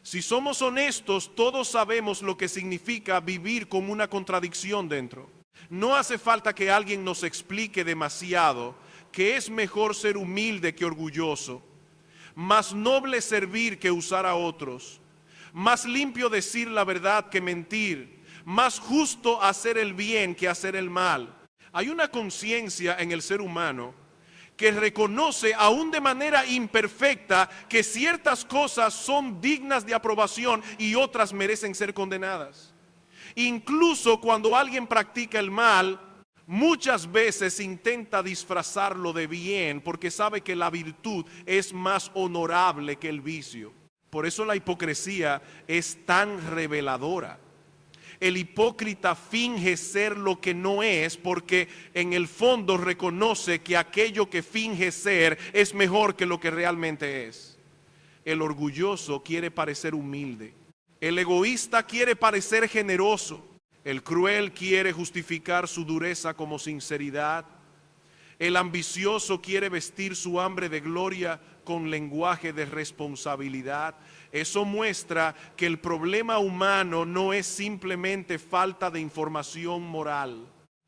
Si somos honestos, todos sabemos lo que significa vivir con una contradicción dentro. No hace falta que alguien nos explique demasiado que es mejor ser humilde que orgulloso, más noble servir que usar a otros, más limpio decir la verdad que mentir, más justo hacer el bien que hacer el mal. Hay una conciencia en el ser humano que reconoce, aún de manera imperfecta, que ciertas cosas son dignas de aprobación y otras merecen ser condenadas. Incluso cuando alguien practica el mal, muchas veces intenta disfrazarlo de bien porque sabe que la virtud es más honorable que el vicio. Por eso la hipocresía es tan reveladora. El hipócrita finge ser lo que no es porque en el fondo reconoce que aquello que finge ser es mejor que lo que realmente es. El orgulloso quiere parecer humilde. El egoísta quiere parecer generoso. El cruel quiere justificar su dureza como sinceridad. El ambicioso quiere vestir su hambre de gloria con lenguaje de responsabilidad. Eso muestra que el problema humano no es simplemente falta de información moral.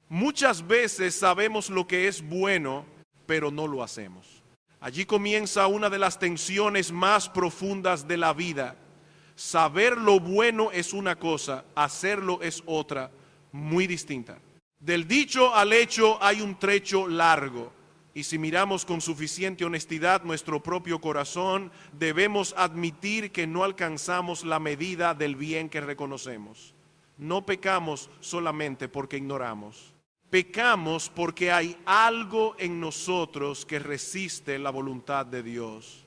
Muchas veces sabemos lo que es bueno, pero no lo hacemos. Allí comienza una de las tensiones más profundas de la vida. Saber lo bueno es una cosa, hacerlo es otra, muy distinta. Del dicho al hecho hay un trecho largo. Y si miramos con suficiente honestidad nuestro propio corazón, debemos admitir que no alcanzamos la medida del bien que reconocemos. No pecamos solamente porque ignoramos. Pecamos porque hay algo en nosotros que resiste la voluntad de Dios.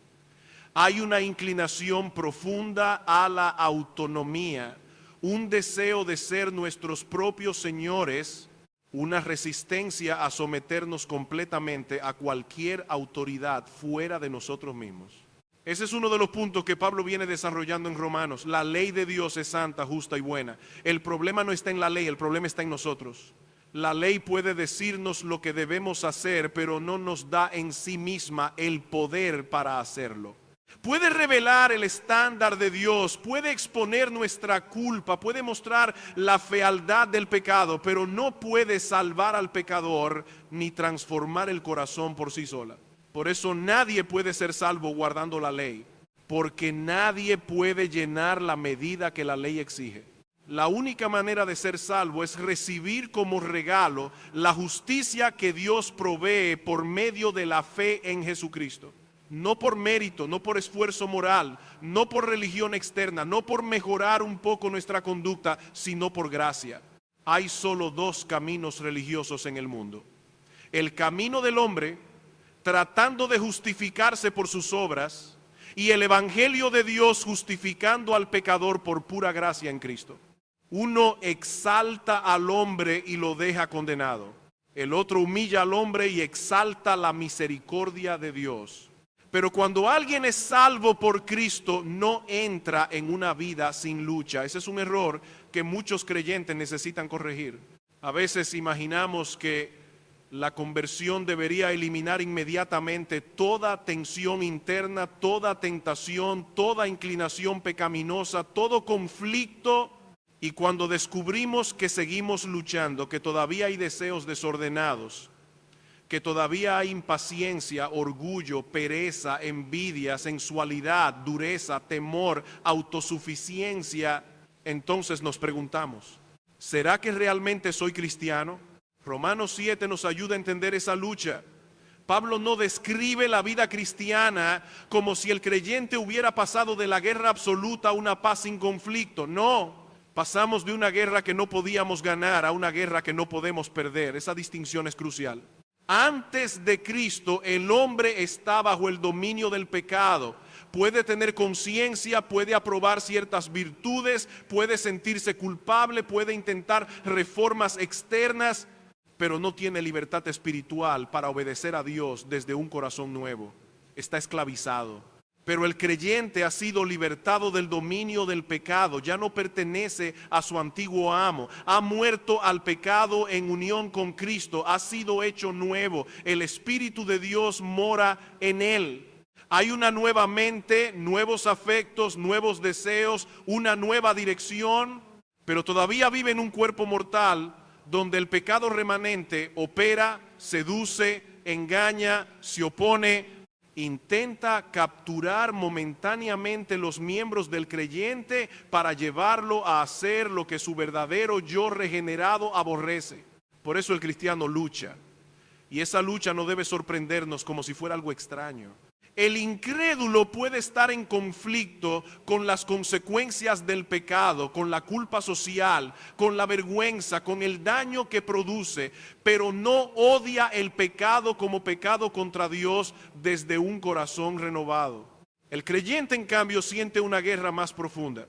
Hay una inclinación profunda a la autonomía, un deseo de ser nuestros propios señores, una resistencia a someternos completamente a cualquier autoridad fuera de nosotros mismos. Ese es uno de los puntos que Pablo viene desarrollando en Romanos. La ley de Dios es santa, justa y buena. El problema no está en la ley, el problema está en nosotros. La ley puede decirnos lo que debemos hacer, pero no nos da en sí misma el poder para hacerlo. Puede revelar el estándar de Dios, puede exponer nuestra culpa, puede mostrar la fealdad del pecado, pero no puede salvar al pecador ni transformar el corazón por sí sola. Por eso nadie puede ser salvo guardando la ley, porque nadie puede llenar la medida que la ley exige. La única manera de ser salvo es recibir como regalo la justicia que Dios provee por medio de la fe en Jesucristo. No por mérito, no por esfuerzo moral, no por religión externa, no por mejorar un poco nuestra conducta, sino por gracia. Hay solo dos caminos religiosos en el mundo. El camino del hombre, tratando de justificarse por sus obras, y el evangelio de Dios justificando al pecador por pura gracia en Cristo. Uno exalta al hombre y lo deja condenado. El otro humilla al hombre y exalta la misericordia de Dios. Pero cuando alguien es salvo por Cristo, no entra en una vida sin lucha. Ese es un error que muchos creyentes necesitan corregir. A veces imaginamos que la conversión debería eliminar inmediatamente toda tensión interna, toda tentación, toda inclinación pecaminosa, todo conflicto. Y cuando descubrimos que seguimos luchando, que todavía hay deseos desordenados, que todavía hay impaciencia, orgullo, pereza, envidia, sensualidad, dureza, temor, autosuficiencia, entonces nos preguntamos, ¿será que realmente soy cristiano? Romanos 7 nos ayuda a entender esa lucha. Pablo no describe la vida cristiana como si el creyente hubiera pasado de la guerra absoluta a una paz sin conflicto. No, pasamos de una guerra que no podíamos ganar a una guerra que no podemos perder. Esa distinción es crucial. Antes de Cristo, el hombre está bajo el dominio del pecado. Puede tener conciencia, puede aprobar ciertas virtudes, puede sentirse culpable, puede intentar reformas externas, pero no tiene libertad espiritual para obedecer a Dios desde un corazón nuevo. Está esclavizado. Pero el creyente ha sido libertado del dominio del pecado, ya no pertenece a su antiguo amo, ha muerto al pecado en unión con Cristo, ha sido hecho nuevo, el Espíritu de Dios mora en él. Hay una nueva mente, nuevos afectos, nuevos deseos, una nueva dirección, pero todavía vive en un cuerpo mortal donde el pecado remanente opera, seduce, engaña, se opone, intenta capturar momentáneamente los miembros del creyente para llevarlo a hacer lo que su verdadero yo regenerado aborrece. Por eso el cristiano lucha, y esa lucha no debe sorprendernos como si fuera algo extraño. El incrédulo puede estar en conflicto con las consecuencias del pecado, con la culpa social, con la vergüenza, con el daño que produce, pero no odia el pecado como pecado contra Dios desde un corazón renovado. El creyente, en cambio, siente una guerra más profunda.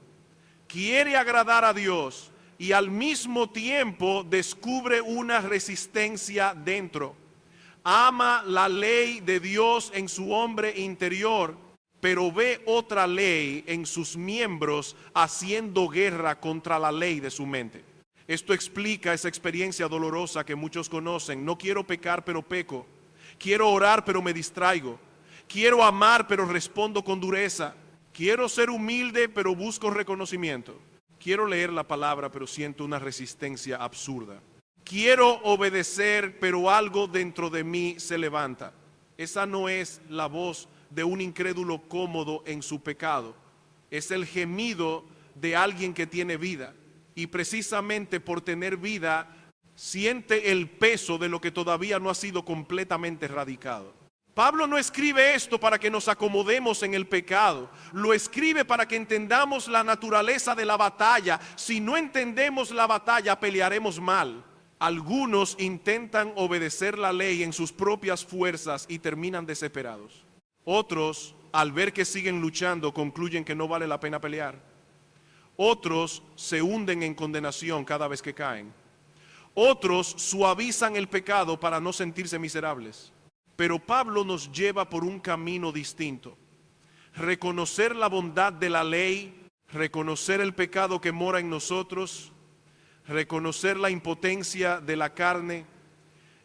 Quiere agradar a Dios y al mismo tiempo descubre una resistencia dentro. Ama la ley de Dios en su hombre interior, pero ve otra ley en sus miembros haciendo guerra contra la ley de su mente. Esto explica esa experiencia dolorosa que muchos conocen. No quiero pecar, pero peco. Quiero orar, pero me distraigo. Quiero amar, pero respondo con dureza. Quiero ser humilde, pero busco reconocimiento. Quiero leer la palabra, pero siento una resistencia absurda. Quiero obedecer, pero algo dentro de mí se levanta. Esa no es la voz de un incrédulo cómodo en su pecado. Es el gemido de alguien que tiene vida. Y precisamente por tener vida, siente el peso de lo que todavía no ha sido completamente erradicado. Pablo no escribe esto para que nos acomodemos en el pecado. Lo escribe para que entendamos la naturaleza de la batalla. Si no entendemos la batalla, pelearemos mal. Algunos intentan obedecer la ley en sus propias fuerzas y terminan desesperados. Otros, al ver que siguen luchando, concluyen que no vale la pena pelear. Otros se hunden en condenación cada vez que caen. Otros suavizan el pecado para no sentirse miserables. Pero Pablo nos lleva por un camino distinto. Reconocer la bondad de la ley, reconocer el pecado que mora en nosotros, reconocer la impotencia de la carne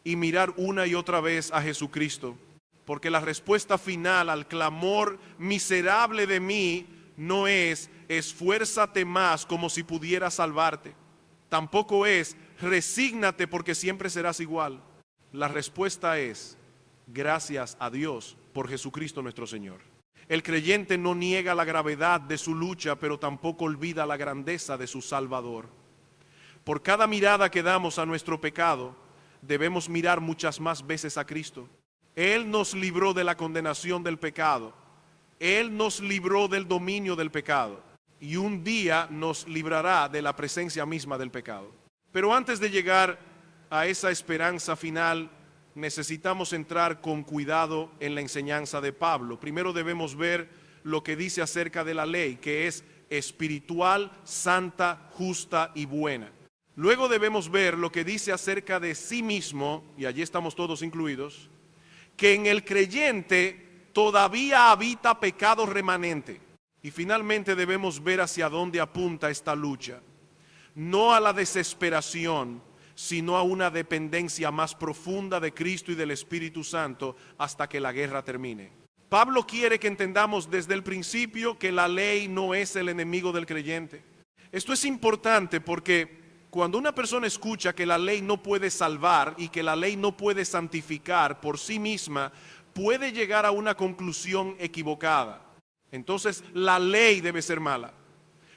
y mirar una y otra vez a Jesucristo. Porque la respuesta final al clamor miserable de mí no es esfuérzate más como si pudiera salvarte. Tampoco es resígnate porque siempre serás igual. La respuesta es gracias a Dios por Jesucristo nuestro Señor. El creyente no niega la gravedad de su lucha, pero tampoco olvida la grandeza de su Salvador. Por cada mirada que damos a nuestro pecado, debemos mirar muchas más veces a Cristo. Él nos libró de la condenación del pecado. Él nos libró del dominio del pecado. Y un día nos librará de la presencia misma del pecado. Pero antes de llegar a esa esperanza final, necesitamos entrar con cuidado en la enseñanza de Pablo. Primero debemos ver lo que dice acerca de la ley, que es espiritual, santa, justa y buena. Luego debemos ver lo que dice acerca de sí mismo, y allí estamos todos incluidos, que en el creyente todavía habita pecado remanente. Y finalmente debemos ver hacia dónde apunta esta lucha. No a la desesperación, sino a una dependencia más profunda de Cristo y del Espíritu Santo hasta que la guerra termine. Pablo quiere que entendamos desde el principio que la ley no es el enemigo del creyente. Esto es importante porque cuando una persona escucha que la ley no puede salvar y que la ley no puede santificar por sí misma, puede llegar a una conclusión equivocada. Entonces la ley debe ser mala.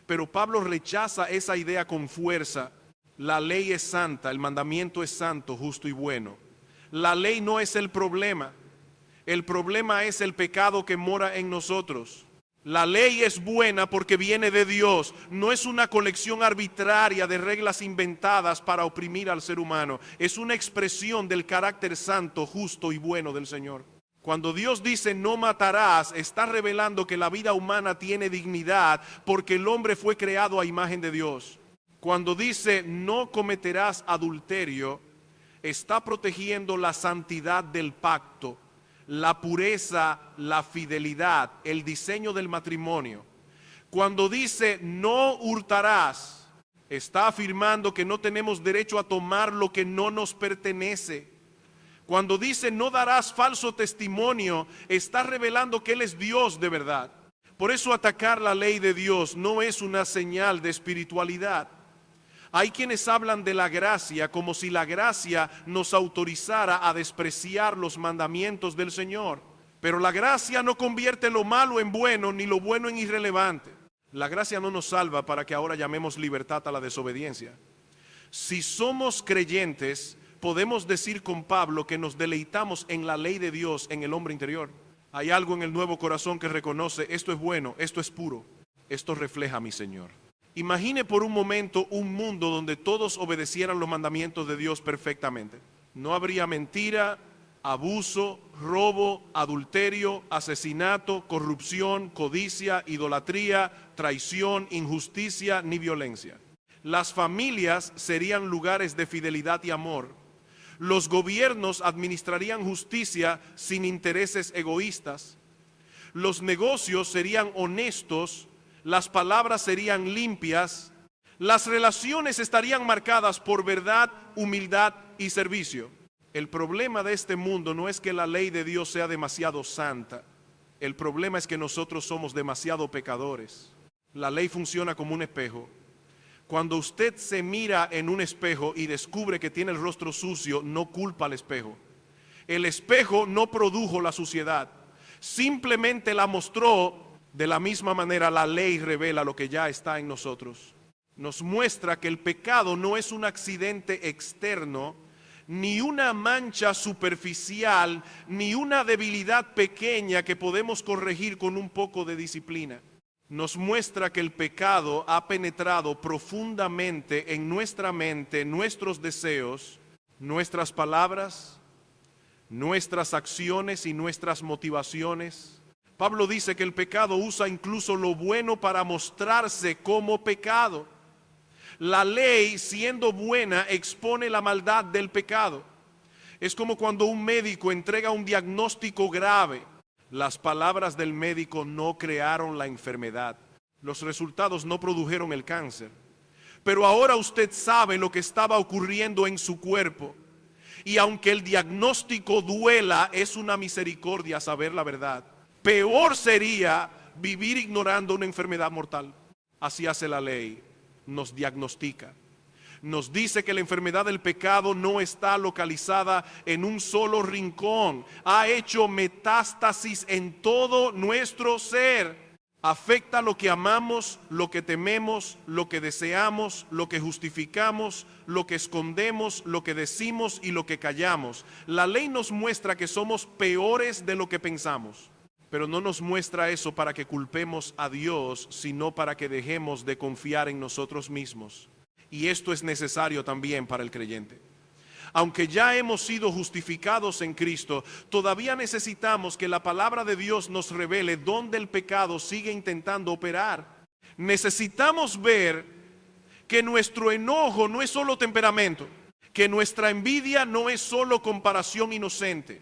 Pero Pablo rechaza esa idea con fuerza. La ley es santa, el mandamiento es santo, justo y bueno. La ley no es el problema es el pecado que mora en nosotros. La ley es buena porque viene de Dios, no es una colección arbitraria de reglas inventadas para oprimir al ser humano, es una expresión del carácter santo, justo y bueno del Señor. Cuando Dios dice no matarás, está revelando que la vida humana tiene dignidad porque el hombre fue creado a imagen de Dios. Cuando dice no cometerás adulterio, está protegiendo la santidad del pacto, la pureza, la fidelidad, el diseño del matrimonio. Cuando dice no hurtarás, está afirmando que no tenemos derecho a tomar lo que no nos pertenece. Cuando dice no darás falso testimonio, está revelando que Él es Dios de verdad. Por eso atacar la ley de Dios no es una señal de espiritualidad. Hay quienes hablan de la gracia como si la gracia nos autorizara a despreciar los mandamientos del Señor. Pero la gracia no convierte lo malo en bueno ni lo bueno en irrelevante. La gracia no nos salva para que ahora llamemos libertad a la desobediencia. Si somos creyentes, podemos decir con Pablo que nos deleitamos en la ley de Dios en el hombre interior. Hay algo en el nuevo corazón que reconoce, esto es bueno, esto es puro, esto refleja a mi Señor. Imagine por un momento un mundo donde todos obedecieran los mandamientos de Dios perfectamente. No habría mentira, abuso, robo, adulterio, asesinato, corrupción, codicia, idolatría, traición, injusticia ni violencia. Las familias serían lugares de fidelidad y amor. Los gobiernos administrarían justicia sin intereses egoístas. Los negocios serían honestos, las palabras serían limpias, las relaciones estarían marcadas por verdad, humildad y servicio. El problema de este mundo no es que la ley de Dios sea demasiado santa. El problema es que nosotros somos demasiado pecadores. La ley funciona como un espejo. Cuando usted se mira en un espejo y descubre que tiene el rostro sucio, no culpa al espejo. El espejo no produjo la suciedad, simplemente la mostró. De la misma manera, la ley revela lo que ya está en nosotros. Nos muestra que el pecado no es un accidente externo, ni una mancha superficial, ni una debilidad pequeña que podemos corregir con un poco de disciplina. Nos muestra que el pecado ha penetrado profundamente en nuestra mente, nuestros deseos, nuestras palabras, nuestras acciones y nuestras motivaciones. Pablo dice que el pecado usa incluso lo bueno para mostrarse como pecado. La ley, siendo buena, expone la maldad del pecado. Es como cuando un médico entrega un diagnóstico grave. Las palabras del médico no crearon la enfermedad. Los resultados no produjeron el cáncer. Pero ahora usted sabe lo que estaba ocurriendo en su cuerpo. Y aunque el diagnóstico duela, es una misericordia saber la verdad. Peor sería vivir ignorando una enfermedad mortal. Así hace la ley, nos diagnostica. Nos dice que la enfermedad del pecado no está localizada en un solo rincón. Ha hecho metástasis en todo nuestro ser. Afecta lo que amamos, lo que tememos, lo que deseamos, lo que justificamos, lo que escondemos, lo que decimos y lo que callamos. La ley nos muestra que somos peores de lo que pensamos. Pero no nos muestra eso para que culpemos a Dios, sino para que dejemos de confiar en nosotros mismos. Y esto es necesario también para el creyente. Aunque ya hemos sido justificados en Cristo, todavía necesitamos que la palabra de Dios nos revele dónde el pecado sigue intentando operar. Necesitamos ver que nuestro enojo no es solo temperamento, que nuestra envidia no es solo comparación inocente,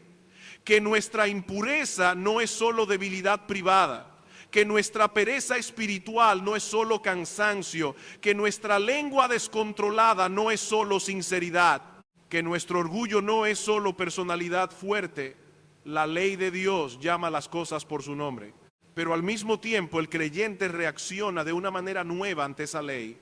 que nuestra impureza no es solo debilidad privada, que nuestra pereza espiritual no es solo cansancio, que nuestra lengua descontrolada no es solo sinceridad, que nuestro orgullo no es solo personalidad fuerte. La ley de Dios llama las cosas por su nombre, pero al mismo tiempo el creyente reacciona de una manera nueva ante esa ley.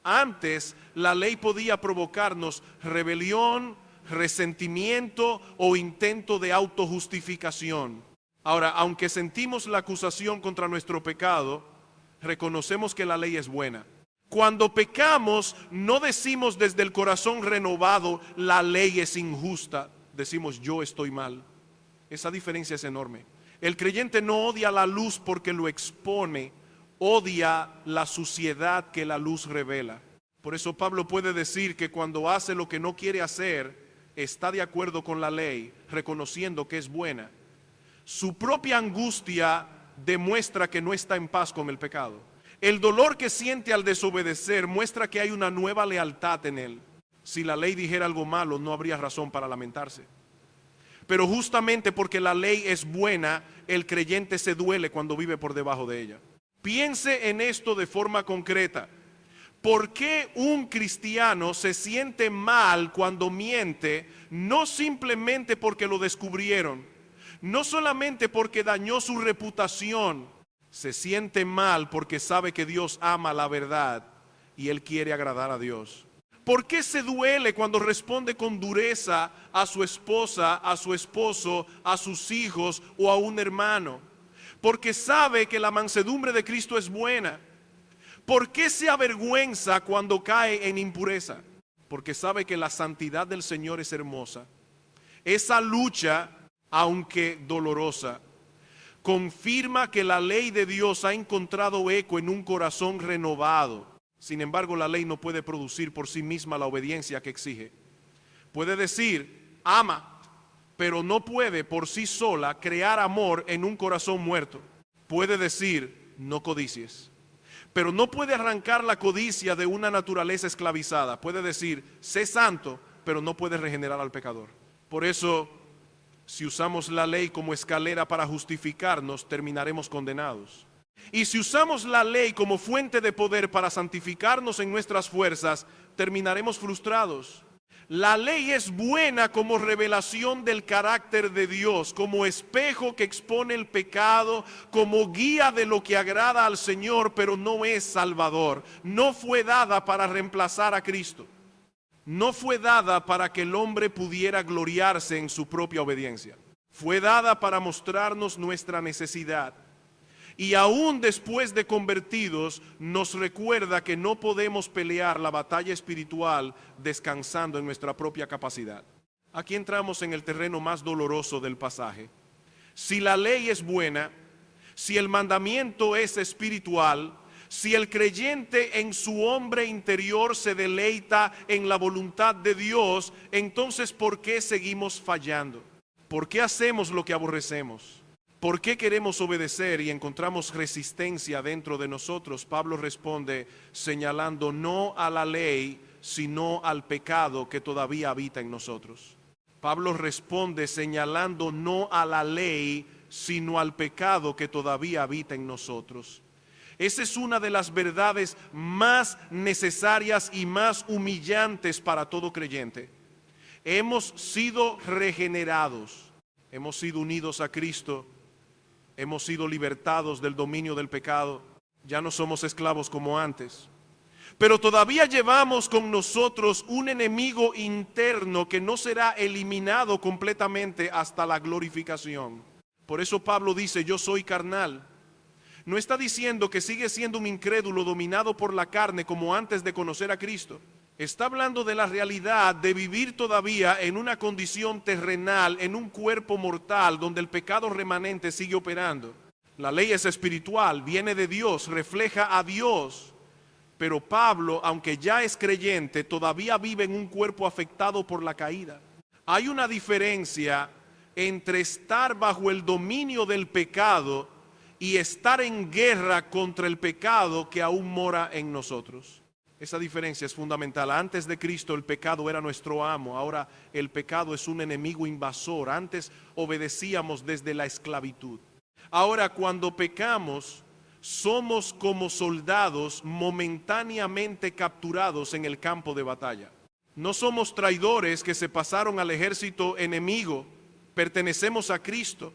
Antes la ley podía provocarnos rebelión, resentimiento o intento de autojustificación. Ahora, aunque sentimos la acusación contra nuestro pecado, reconocemos que la ley es buena. Cuando pecamos, no decimos desde el corazón renovado, la ley es injusta. Decimos, yo estoy mal. Esa diferencia es enorme. El creyente no odia la luz porque lo expone, odia la suciedad que la luz revela. Por eso Pablo puede decir que cuando hace lo que no quiere hacer, está de acuerdo con la ley, reconociendo que es buena. Su propia angustia demuestra que no está en paz con el pecado. El dolor que siente al desobedecer muestra que hay una nueva lealtad en él. Si la ley dijera algo malo, no habría razón para lamentarse. Pero justamente porque la ley es buena, el creyente se duele cuando vive por debajo de ella. Piense en esto de forma concreta. ¿Por qué un cristiano se siente mal cuando miente? No simplemente porque lo descubrieron, no solamente porque dañó su reputación, se siente mal porque sabe que Dios ama la verdad y él quiere agradar a Dios. ¿Por qué se duele cuando responde con dureza a su esposa, a su esposo, a sus hijos o a un hermano? Porque sabe que la mansedumbre de Cristo es buena. ¿Por qué se avergüenza cuando cae en impureza? Porque sabe que la santidad del Señor es hermosa. Esa lucha, aunque dolorosa, confirma que la ley de Dios ha encontrado eco en un corazón renovado. Sin embargo, la ley no puede producir por sí misma la obediencia que exige. Puede decir, ama, pero no puede por sí sola crear amor en un corazón muerto. Puede decir, no codicies, pero no puede arrancar la codicia de una naturaleza esclavizada. Puede decir, sé santo, pero no puede regenerar al pecador. Por eso, si usamos la ley como escalera para justificarnos, terminaremos condenados. Y si usamos la ley como fuente de poder para santificarnos en nuestras fuerzas, terminaremos frustrados. La ley es buena como revelación del carácter de Dios, como espejo que expone el pecado, como guía de lo que agrada al Señor, pero no es salvador. No fue dada para reemplazar a Cristo. No fue dada para que el hombre pudiera gloriarse en su propia obediencia. Fue dada para mostrarnos nuestra necesidad. Y aún después de convertidos, nos recuerda que no podemos pelear la batalla espiritual descansando en nuestra propia capacidad. Aquí entramos en el terreno más doloroso del pasaje. Si la ley es buena, si el mandamiento es espiritual, si el creyente en su hombre interior se deleita en la voluntad de Dios, entonces ¿por qué seguimos fallando? ¿Por qué hacemos lo que aborrecemos? ¿Por qué queremos obedecer y encontramos resistencia dentro de nosotros? Pablo responde señalando no a la ley, sino al pecado que todavía habita en nosotros. Pablo responde señalando no a la ley, sino al pecado que todavía habita en nosotros. Esa es una de las verdades más necesarias y más humillantes para todo creyente. Hemos sido regenerados, hemos sido unidos a Cristo. Hemos sido libertados del dominio del pecado. Ya no somos esclavos como antes. Pero todavía llevamos con nosotros un enemigo interno que no será eliminado completamente hasta la glorificación. Por eso Pablo dice, yo soy carnal. No está diciendo que sigue siendo un incrédulo dominado por la carne como antes de conocer a Cristo. Está hablando de la realidad de vivir todavía en una condición terrenal, en un cuerpo mortal donde el pecado remanente sigue operando. La ley es espiritual, viene de Dios, refleja a Dios. Pero Pablo, aunque ya es creyente, todavía vive en un cuerpo afectado por la caída. Hay una diferencia entre estar bajo el dominio del pecado y estar en guerra contra el pecado que aún mora en nosotros. Esa diferencia es fundamental. Antes de Cristo el pecado era nuestro amo, ahora el pecado es un enemigo invasor. Antes obedecíamos desde la esclavitud. Ahora cuando pecamos, somos como soldados momentáneamente capturados en el campo de batalla. No somos traidores que se pasaron al ejército enemigo, pertenecemos a Cristo.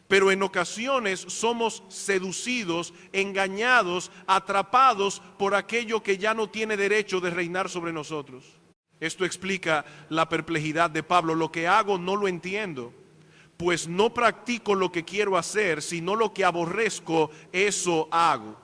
Pero en ocasiones somos seducidos, engañados, atrapados por aquello que ya no tiene derecho de reinar sobre nosotros. Esto explica la perplejidad de Pablo. Lo que hago no lo entiendo, pues no practico lo que quiero hacer, sino lo que aborrezco, eso hago.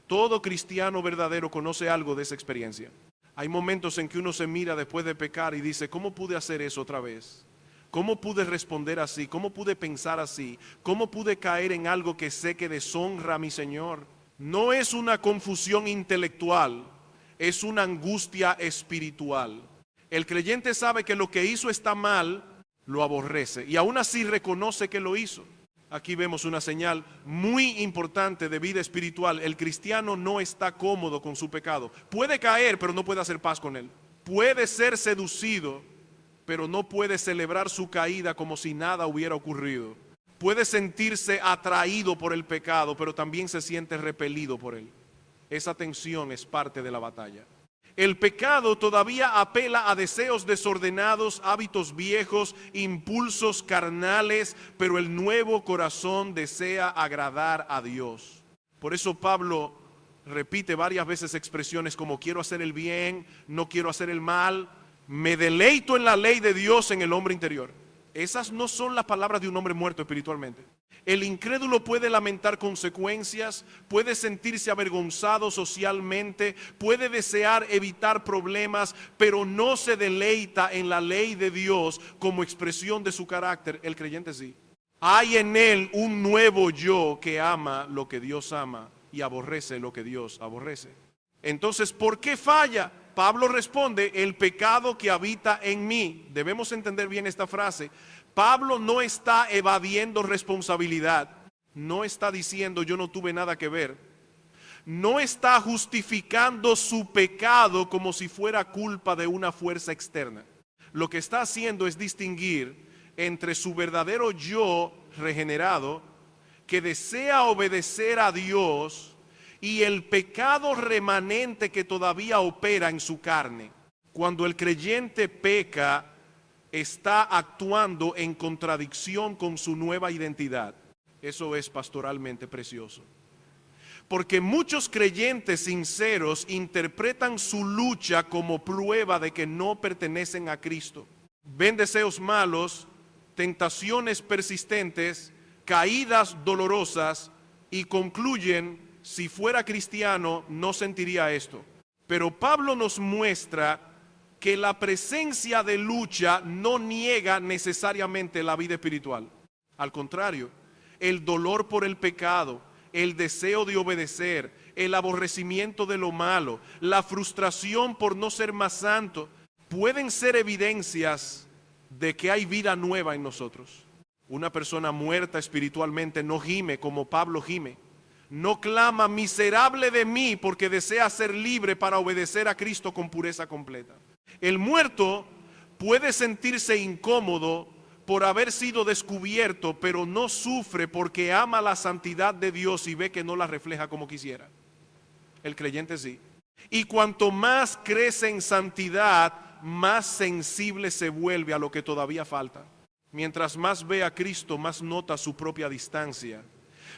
Todo cristiano verdadero conoce algo de esa experiencia. Hay momentos en que uno se mira después de pecar y dice, ¿cómo pude hacer eso otra vez? ¿Cómo pude responder así? ¿Cómo pude pensar así? ¿Cómo pude caer en algo que sé que deshonra a mi Señor? No es una confusión intelectual, es una angustia espiritual. El creyente sabe que lo que hizo está mal, lo aborrece y aún así reconoce que lo hizo. Aquí vemos una señal muy importante de vida espiritual. El cristiano no está cómodo con su pecado. Puede caer, pero no puede hacer paz con él. Puede ser seducido, pero no puede celebrar su caída como si nada hubiera ocurrido. Puede sentirse atraído por el pecado, pero también se siente repelido por él. Esa tensión es parte de la batalla. El pecado todavía apela a deseos desordenados, hábitos viejos, impulsos carnales, pero el nuevo corazón desea agradar a Dios. Por eso Pablo repite varias veces expresiones como quiero hacer el bien, no quiero hacer el mal, me deleito en la ley de Dios en el hombre interior. Esas no son las palabras de un hombre muerto espiritualmente. El incrédulo puede lamentar consecuencias, puede sentirse avergonzado socialmente, puede desear evitar problemas, pero no se deleita en la ley de Dios como expresión de su carácter. El creyente sí. Hay en él un nuevo yo que ama lo que Dios ama y aborrece lo que Dios aborrece. Entonces, ¿por qué falla? Pablo responde, el pecado que habita en mí. Debemos entender bien esta frase. Pablo no está evadiendo responsabilidad, no está diciendo yo no tuve nada que ver, no está justificando su pecado como si fuera culpa de una fuerza externa. Lo que está haciendo es distinguir entre su verdadero yo regenerado, que desea obedecer a Dios, y el pecado remanente que todavía opera en su carne. Cuando el creyente peca, está actuando en contradicción con su nueva identidad. Eso es pastoralmente precioso. Porque muchos creyentes sinceros interpretan su lucha como prueba de que no pertenecen a Cristo. Ven deseos malos, tentaciones persistentes, caídas dolorosas y concluyen, si fuera cristiano no sentiría esto. Pero Pablo nos muestra que la presencia de lucha no niega necesariamente la vida espiritual. Al contrario, el dolor por el pecado, el deseo de obedecer, el aborrecimiento de lo malo, la frustración por no ser más santo, pueden ser evidencias de que hay vida nueva en nosotros. Una persona muerta espiritualmente no gime como Pablo gime. No clama miserable de mí porque desea ser libre para obedecer a Cristo con pureza completa. El muerto puede sentirse incómodo por haber sido descubierto, pero no sufre porque ama la santidad de Dios y ve que no la refleja como quisiera. El creyente sí. Y cuanto más crece en santidad, más sensible se vuelve a lo que todavía falta. Mientras más ve a Cristo, más nota su propia distancia.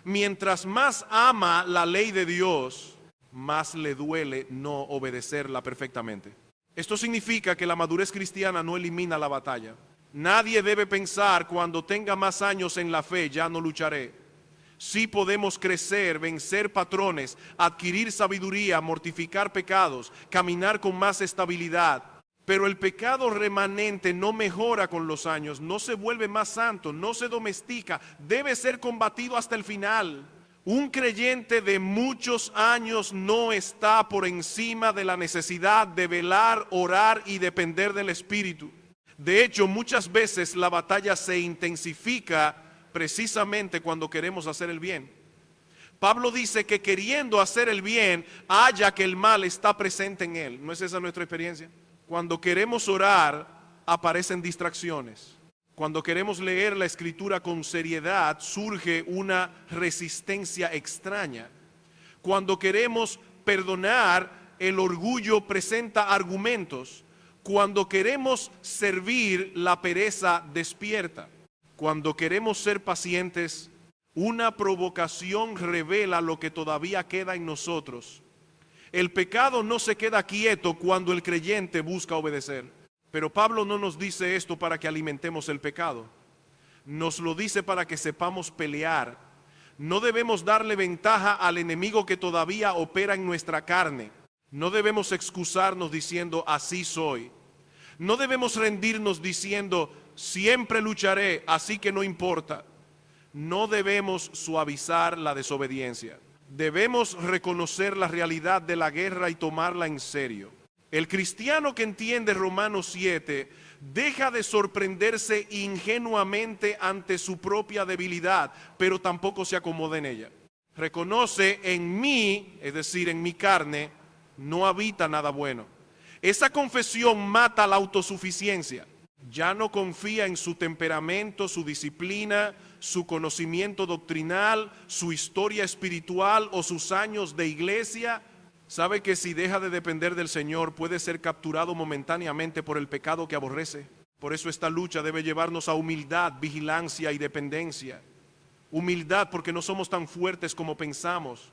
Mientras más ama la ley de Dios, más le duele no obedecerla perfectamente. Esto significa que la madurez cristiana no elimina la batalla. Nadie debe pensar cuando tenga más años en la fe, ya no lucharé. Sí podemos crecer, vencer patrones, adquirir sabiduría, mortificar pecados, caminar con más estabilidad. Pero el pecado remanente no mejora con los años, no se vuelve más santo, no se domestica, debe ser combatido hasta el final. Un creyente de muchos años no está por encima de la necesidad de velar, orar y depender del Espíritu. De hecho, muchas veces la batalla se intensifica precisamente cuando queremos hacer el bien. Pablo dice que queriendo hacer el bien, haya que el mal está presente en él. ¿No es esa nuestra experiencia? Cuando queremos orar, aparecen distracciones. Cuando queremos leer la Escritura con seriedad, surge una resistencia extraña. Cuando queremos perdonar, el orgullo presenta argumentos. Cuando queremos servir, la pereza despierta. Cuando queremos ser pacientes, una provocación revela lo que todavía queda en nosotros. El pecado no se queda quieto cuando el creyente busca obedecer. Pero Pablo no nos dice esto para que alimentemos el pecado. Nos lo dice para que sepamos pelear. No debemos darle ventaja al enemigo que todavía opera en nuestra carne. No debemos excusarnos diciendo así soy. No debemos rendirnos diciendo siempre lucharé, así que no importa. No debemos suavizar la desobediencia. Debemos reconocer la realidad de la guerra y tomarla en serio. El cristiano que entiende Romanos 7 deja de sorprenderse ingenuamente ante su propia debilidad, pero tampoco se acomoda en ella. Reconoce en mí, es decir, en mi carne, no habita nada bueno. Esa confesión mata la autosuficiencia. Ya no confía en su temperamento, su disciplina, su conocimiento doctrinal, su historia espiritual o sus años de iglesia. ¿Sabe que si deja de depender del Señor puede ser capturado momentáneamente por el pecado que aborrece? Por eso esta lucha debe llevarnos a humildad, vigilancia y dependencia. Humildad porque no somos tan fuertes como pensamos.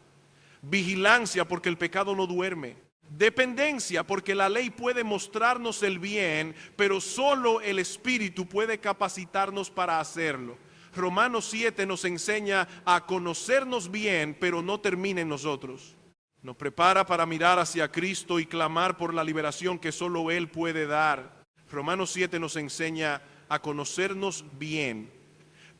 Vigilancia porque el pecado no duerme. Dependencia porque la ley puede mostrarnos el bien, pero solo el Espíritu puede capacitarnos para hacerlo. Romanos 7 nos enseña a conocernos bien, pero no termina en nosotros. Nos prepara para mirar hacia Cristo y clamar por la liberación que solo Él puede dar. Romanos 7 nos enseña a conocernos bien,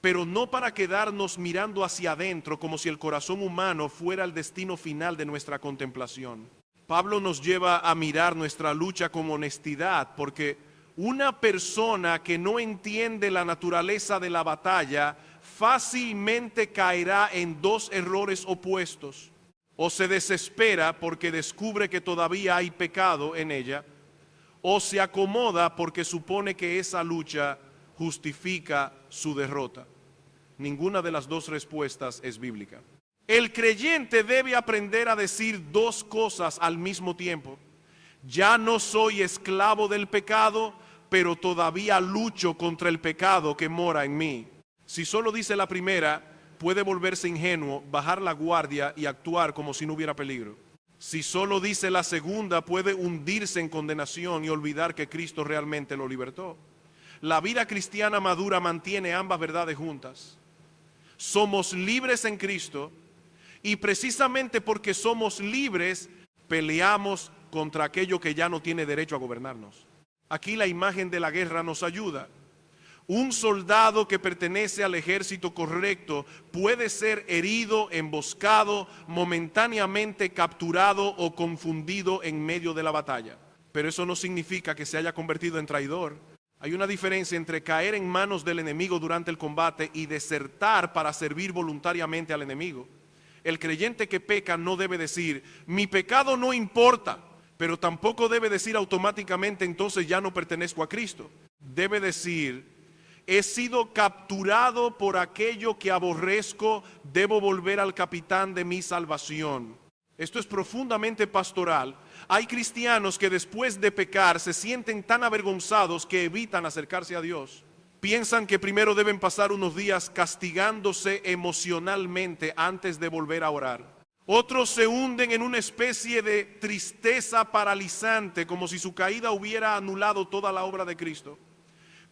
pero no para quedarnos mirando hacia adentro como si el corazón humano fuera el destino final de nuestra contemplación. Pablo nos lleva a mirar nuestra lucha con honestidad, porque una persona que no entiende la naturaleza de la batalla fácilmente caerá en dos errores opuestos. O se desespera porque descubre que todavía hay pecado en ella, o se acomoda porque supone que esa lucha justifica su derrota. Ninguna de las dos respuestas es bíblica. El creyente debe aprender a decir dos cosas al mismo tiempo. Ya no soy esclavo del pecado, pero todavía lucho contra el pecado que mora en mí. Si solo dice la primera, puede volverse ingenuo, bajar la guardia y actuar como si no hubiera peligro. Si solo dice la segunda, puede hundirse en condenación y olvidar que Cristo realmente lo libertó. La vida cristiana madura mantiene ambas verdades juntas. Somos libres en Cristo y precisamente porque somos libres, peleamos contra aquello que ya no tiene derecho a gobernarnos. Aquí la imagen de la guerra nos ayuda. Un soldado que pertenece al ejército correcto puede ser herido, emboscado, momentáneamente capturado o confundido en medio de la batalla. Pero eso no significa que se haya convertido en traidor. Hay una diferencia entre caer en manos del enemigo durante el combate y desertar para servir voluntariamente al enemigo. El creyente que peca no debe decir, mi pecado no importa, pero tampoco debe decir automáticamente, entonces ya no pertenezco a Cristo. Debe decir, he sido capturado por aquello que aborrezco, debo volver al capitán de mi salvación. Esto es profundamente pastoral. Hay cristianos que después de pecar se sienten tan avergonzados que evitan acercarse a Dios. Piensan que primero deben pasar unos días castigándose emocionalmente antes de volver a orar. Otros se hunden en una especie de tristeza paralizante, como si su caída hubiera anulado toda la obra de Cristo.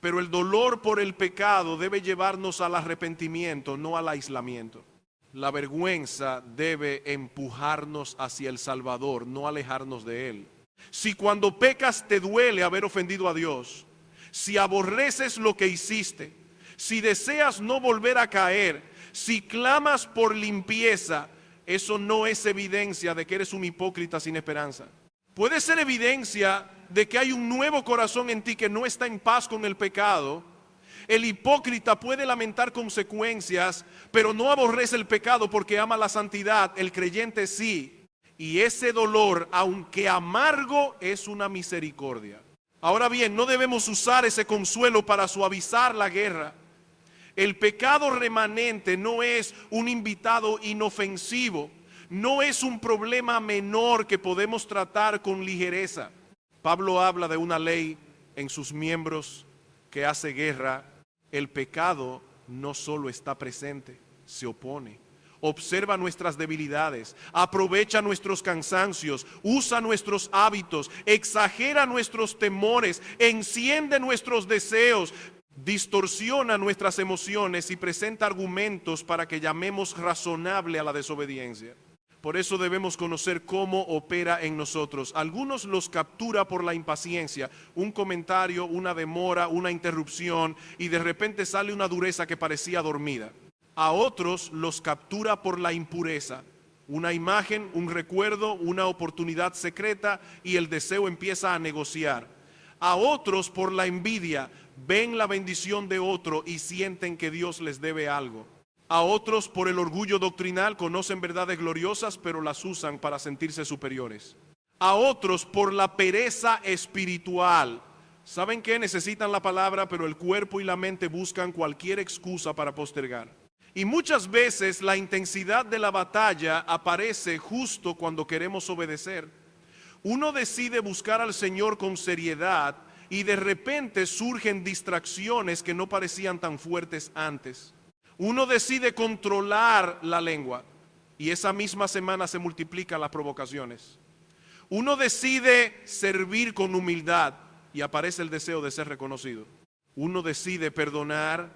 Pero el dolor por el pecado debe llevarnos al arrepentimiento, no al aislamiento. La vergüenza debe empujarnos hacia el Salvador, no alejarnos de Él. Si cuando pecas te duele haber ofendido a Dios, si aborreces lo que hiciste, si deseas no volver a caer, si clamas por limpieza, eso no es evidencia de que eres un hipócrita sin esperanza. Puede ser evidencia de que hay un nuevo corazón en ti que no está en paz con el pecado. El hipócrita puede lamentar consecuencias, pero no aborrece el pecado porque ama la santidad. El creyente sí. Y ese dolor, aunque amargo, es una misericordia. Ahora bien, no debemos usar ese consuelo para suavizar la guerra. El pecado remanente no es un invitado inofensivo. No es un problema menor que podemos tratar con ligereza. Pablo habla de una ley en sus miembros que hace guerra. El pecado no solo está presente, se opone. Observa nuestras debilidades, aprovecha nuestros cansancios, usa nuestros hábitos, exagera nuestros temores, enciende nuestros deseos, distorsiona nuestras emociones y presenta argumentos para que llamemos razonable a la desobediencia. Por eso debemos conocer cómo opera en nosotros. Algunos los captura por la impaciencia, un comentario, una demora, una interrupción, y de repente sale una dureza que parecía dormida. A otros los captura por la impureza, una imagen, un recuerdo, una oportunidad secreta, y el deseo empieza a negociar. A otros por la envidia, ven la bendición de otro y sienten que Dios les debe algo. A otros por el orgullo doctrinal, conocen verdades gloriosas pero las usan para sentirse superiores. A otros por la pereza espiritual. Saben que necesitan la palabra, pero el cuerpo y la mente buscan cualquier excusa para postergar. Y muchas veces la intensidad de la batalla aparece justo cuando queremos obedecer. Uno decide buscar al Señor con seriedad y de repente surgen distracciones que no parecían tan fuertes antes. Uno decide controlar la lengua y esa misma semana se multiplican las provocaciones. Uno decide servir con humildad y aparece el deseo de ser reconocido. Uno decide perdonar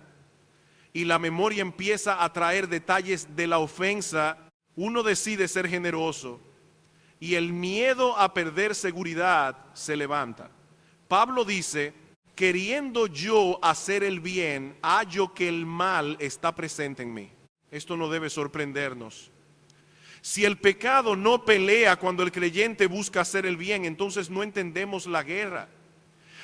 y la memoria empieza a traer detalles de la ofensa. Uno decide ser generoso y el miedo a perder seguridad se levanta. Pablo dice, queriendo yo hacer el bien, hallo que el mal está presente en mí. Esto no debe sorprendernos. Si el pecado no pelea cuando el creyente busca hacer el bien, entonces no entendemos la guerra.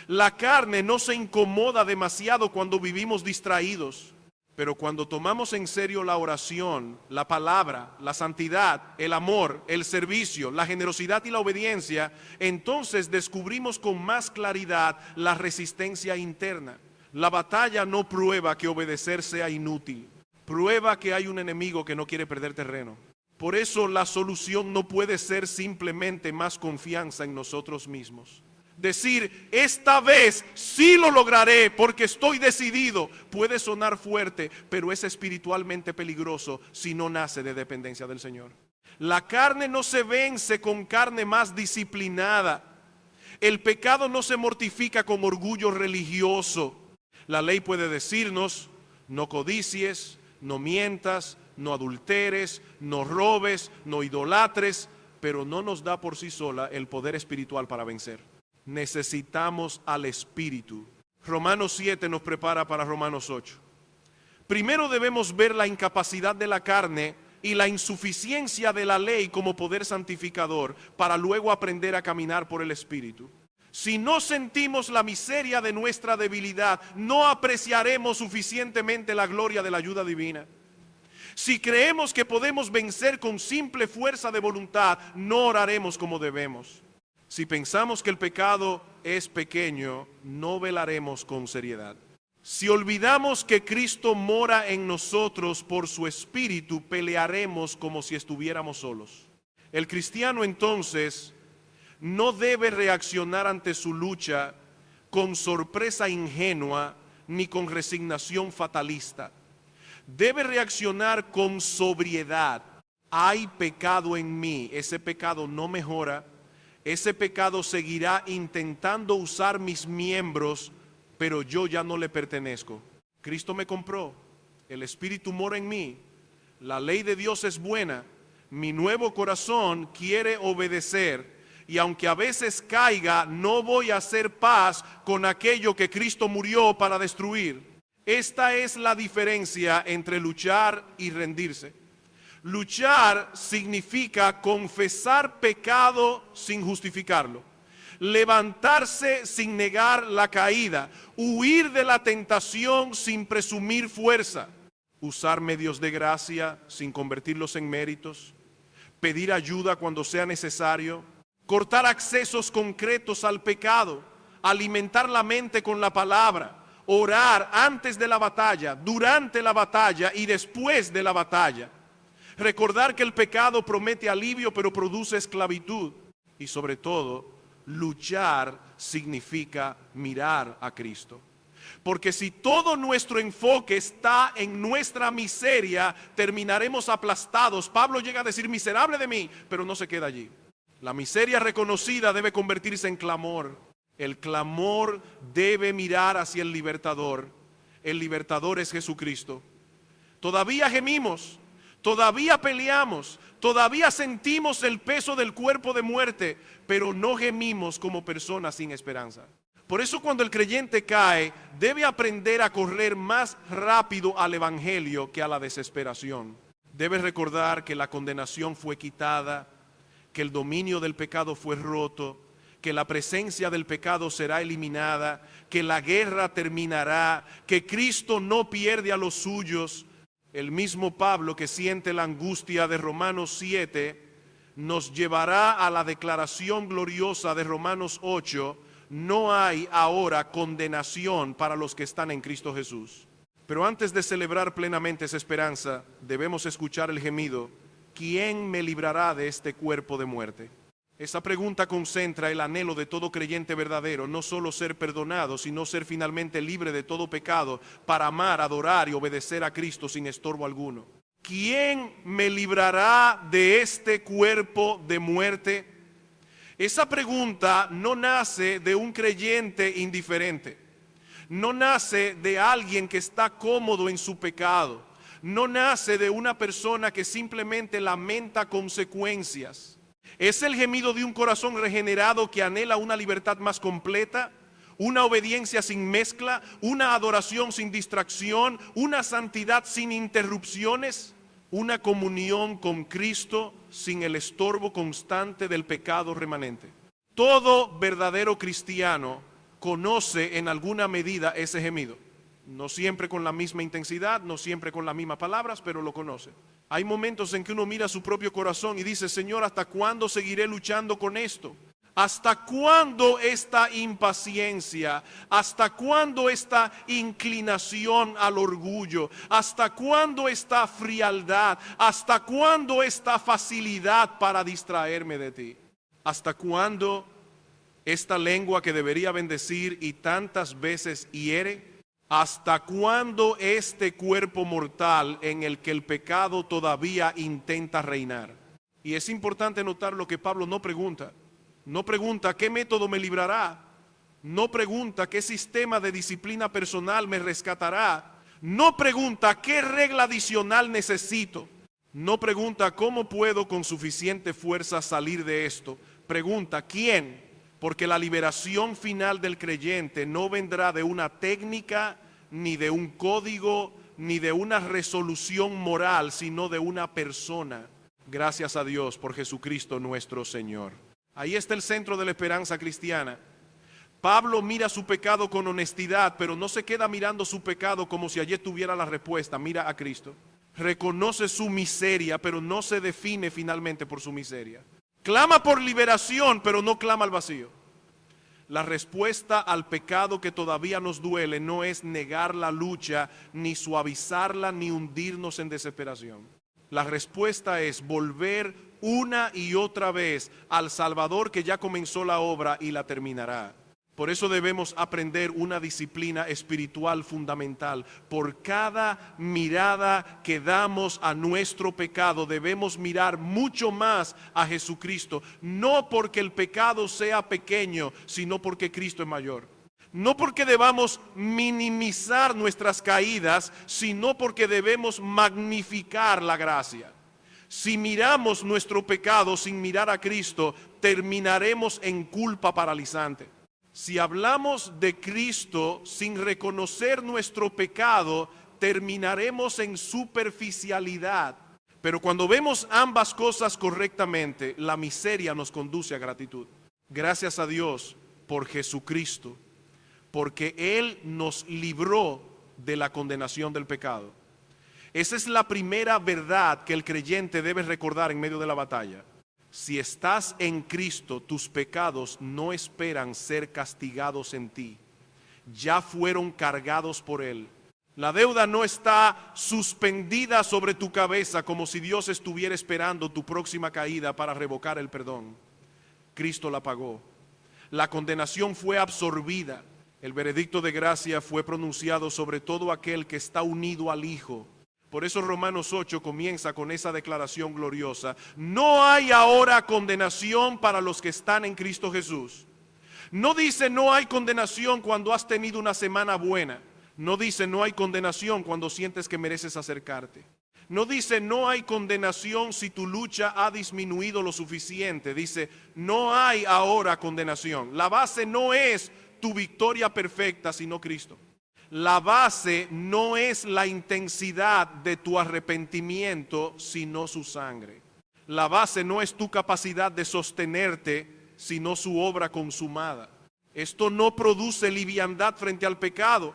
La carne no se incomoda demasiado cuando vivimos distraídos. Pero cuando tomamos en serio la oración, la palabra, la santidad, el amor, el servicio, la generosidad y la obediencia, entonces descubrimos con más claridad la resistencia interna. La batalla no prueba que obedecer sea inútil, prueba que hay un enemigo que no quiere perder terreno. Por eso la solución no puede ser simplemente más confianza en nosotros mismos. Decir, esta vez sí lo lograré porque estoy decidido, puede sonar fuerte, pero es espiritualmente peligroso si no nace de dependencia del Señor. La carne no se vence con carne más disciplinada. El pecado no se mortifica con orgullo religioso. La ley puede decirnos, no codicies, no mientas, no adulteres, no robes, no idolatres, pero no nos da por sí sola el poder espiritual para vencer. Necesitamos al Espíritu. Romanos 7 nos prepara para Romanos 8. Primero debemos ver la incapacidad de la carne y la insuficiencia de la ley como poder santificador para luego aprender a caminar por el Espíritu. Si no sentimos la miseria de nuestra debilidad, no apreciaremos suficientemente la gloria de la ayuda divina. Si creemos que podemos vencer con simple fuerza de voluntad, no oraremos como debemos. Si pensamos que el pecado es pequeño, no velaremos con seriedad. Si olvidamos que Cristo mora en nosotros por su Espíritu, pelearemos como si estuviéramos solos. El cristiano entonces no debe reaccionar ante su lucha con sorpresa ingenua ni con resignación fatalista. Debe reaccionar con sobriedad. Hay pecado en mí, ese pecado no mejora. Ese pecado seguirá intentando usar mis miembros, pero yo ya no le pertenezco. Cristo me compró, el Espíritu mora en mí, la ley de Dios es buena, mi nuevo corazón quiere obedecer y aunque a veces caiga, no voy a hacer paz con aquello que Cristo murió para destruir. Esta es la diferencia entre luchar y rendirse. Luchar significa confesar pecado sin justificarlo, levantarse sin negar la caída, huir de la tentación sin presumir fuerza, usar medios de gracia sin convertirlos en méritos, pedir ayuda cuando sea necesario, cortar accesos concretos al pecado, alimentar la mente con la palabra, orar antes de la batalla, durante la batalla y después de la batalla. Recordar que el pecado promete alivio pero produce esclavitud. Y sobre todo, luchar significa mirar a Cristo. Porque si todo nuestro enfoque está en nuestra miseria, terminaremos aplastados. Pablo llega a decir, miserable de mí, pero no se queda allí. La miseria reconocida debe convertirse en clamor. El clamor debe mirar hacia el libertador. El libertador es Jesucristo. Todavía gemimos. Todavía peleamos, todavía sentimos el peso del cuerpo de muerte, pero no gemimos como personas sin esperanza. Por eso cuando el creyente cae, debe aprender a correr más rápido al evangelio que a la desesperación. Debe recordar que la condenación fue quitada, que el dominio del pecado fue roto, que la presencia del pecado será eliminada, que la guerra terminará, que Cristo no pierde a los suyos. El mismo Pablo que siente la angustia de Romanos 7 nos llevará a la declaración gloriosa de Romanos 8, no hay ahora condenación para los que están en Cristo Jesús. Pero antes de celebrar plenamente esa esperanza, debemos escuchar el gemido: ¿quién me librará de este cuerpo de muerte? Esa pregunta concentra el anhelo de todo creyente verdadero, no solo ser perdonado, sino ser finalmente libre de todo pecado para amar, adorar y obedecer a Cristo sin estorbo alguno. ¿Quién me librará de este cuerpo de muerte? Esa pregunta no nace de un creyente indiferente, no nace de alguien que está cómodo en su pecado, no nace de una persona que simplemente lamenta consecuencias. Es el gemido de un corazón regenerado que anhela una libertad más completa, una obediencia sin mezcla, una adoración sin distracción, una santidad sin interrupciones, una comunión con Cristo sin el estorbo constante del pecado remanente. Todo verdadero cristiano conoce en alguna medida ese gemido. No siempre con la misma intensidad, no siempre con las mismas palabras, pero lo conoce. Hay momentos en que uno mira su propio corazón y dice: Señor, ¿hasta cuándo seguiré luchando con esto? ¿Hasta cuándo esta impaciencia? ¿Hasta cuándo esta inclinación al orgullo? ¿Hasta cuándo esta frialdad? ¿Hasta cuándo esta facilidad para distraerme de ti? ¿Hasta cuándo esta lengua que debería bendecir y tantas veces hiere? ¿Hasta cuándo este cuerpo mortal en el que el pecado todavía intenta reinar? Y es importante notar lo que Pablo no pregunta. No pregunta qué método me librará. No pregunta qué sistema de disciplina personal me rescatará. No pregunta qué regla adicional necesito. No pregunta cómo puedo con suficiente fuerza salir de esto. Pregunta quién. Porque la liberación final del creyente no vendrá de una técnica, ni de un código, ni de una resolución moral, sino de una persona. Gracias a Dios por Jesucristo nuestro Señor. Ahí está el centro de la esperanza cristiana. Pablo mira su pecado con honestidad, pero no se queda mirando su pecado como si allí tuviera la respuesta. Mira a Cristo. Reconoce su miseria, pero no se define finalmente por su miseria. Clama por liberación, pero no clama al vacío. La respuesta al pecado que todavía nos duele no es negar la lucha, ni suavizarla, ni hundirnos en desesperación. La respuesta es volver una y otra vez al Salvador que ya comenzó la obra y la terminará. Por eso debemos aprender una disciplina espiritual fundamental. Por cada mirada que damos a nuestro pecado, debemos mirar mucho más a Jesucristo. No porque el pecado sea pequeño, sino porque Cristo es mayor. No porque debamos minimizar nuestras caídas, sino porque debemos magnificar la gracia. Si miramos nuestro pecado sin mirar a Cristo, terminaremos en culpa paralizante. Si hablamos de Cristo sin reconocer nuestro pecado, terminaremos en superficialidad. Pero cuando vemos ambas cosas correctamente, la miseria nos conduce a gratitud. Gracias a Dios por Jesucristo, porque Él nos libró de la condenación del pecado. Esa es la primera verdad que el creyente debe recordar en medio de la batalla. Si estás en Cristo, tus pecados no esperan ser castigados en ti. Ya fueron cargados por Él. La deuda no está suspendida sobre tu cabeza como si Dios estuviera esperando tu próxima caída para revocar el perdón. Cristo la pagó. La condenación fue absorbida. El veredicto de gracia fue pronunciado sobre todo aquel que está unido al Hijo. Por eso Romanos 8 comienza con esa declaración gloriosa. No hay ahora condenación para los que están en Cristo Jesús. No dice no hay condenación cuando has tenido una semana buena. No dice no hay condenación cuando sientes que mereces acercarte. No dice no hay condenación si tu lucha ha disminuido lo suficiente. Dice no hay ahora condenación. La base no es tu victoria perfecta, sino Cristo. La base no es la intensidad de tu arrepentimiento, sino su sangre. La base no es tu capacidad de sostenerte, sino su obra consumada. Esto no produce liviandad frente al pecado.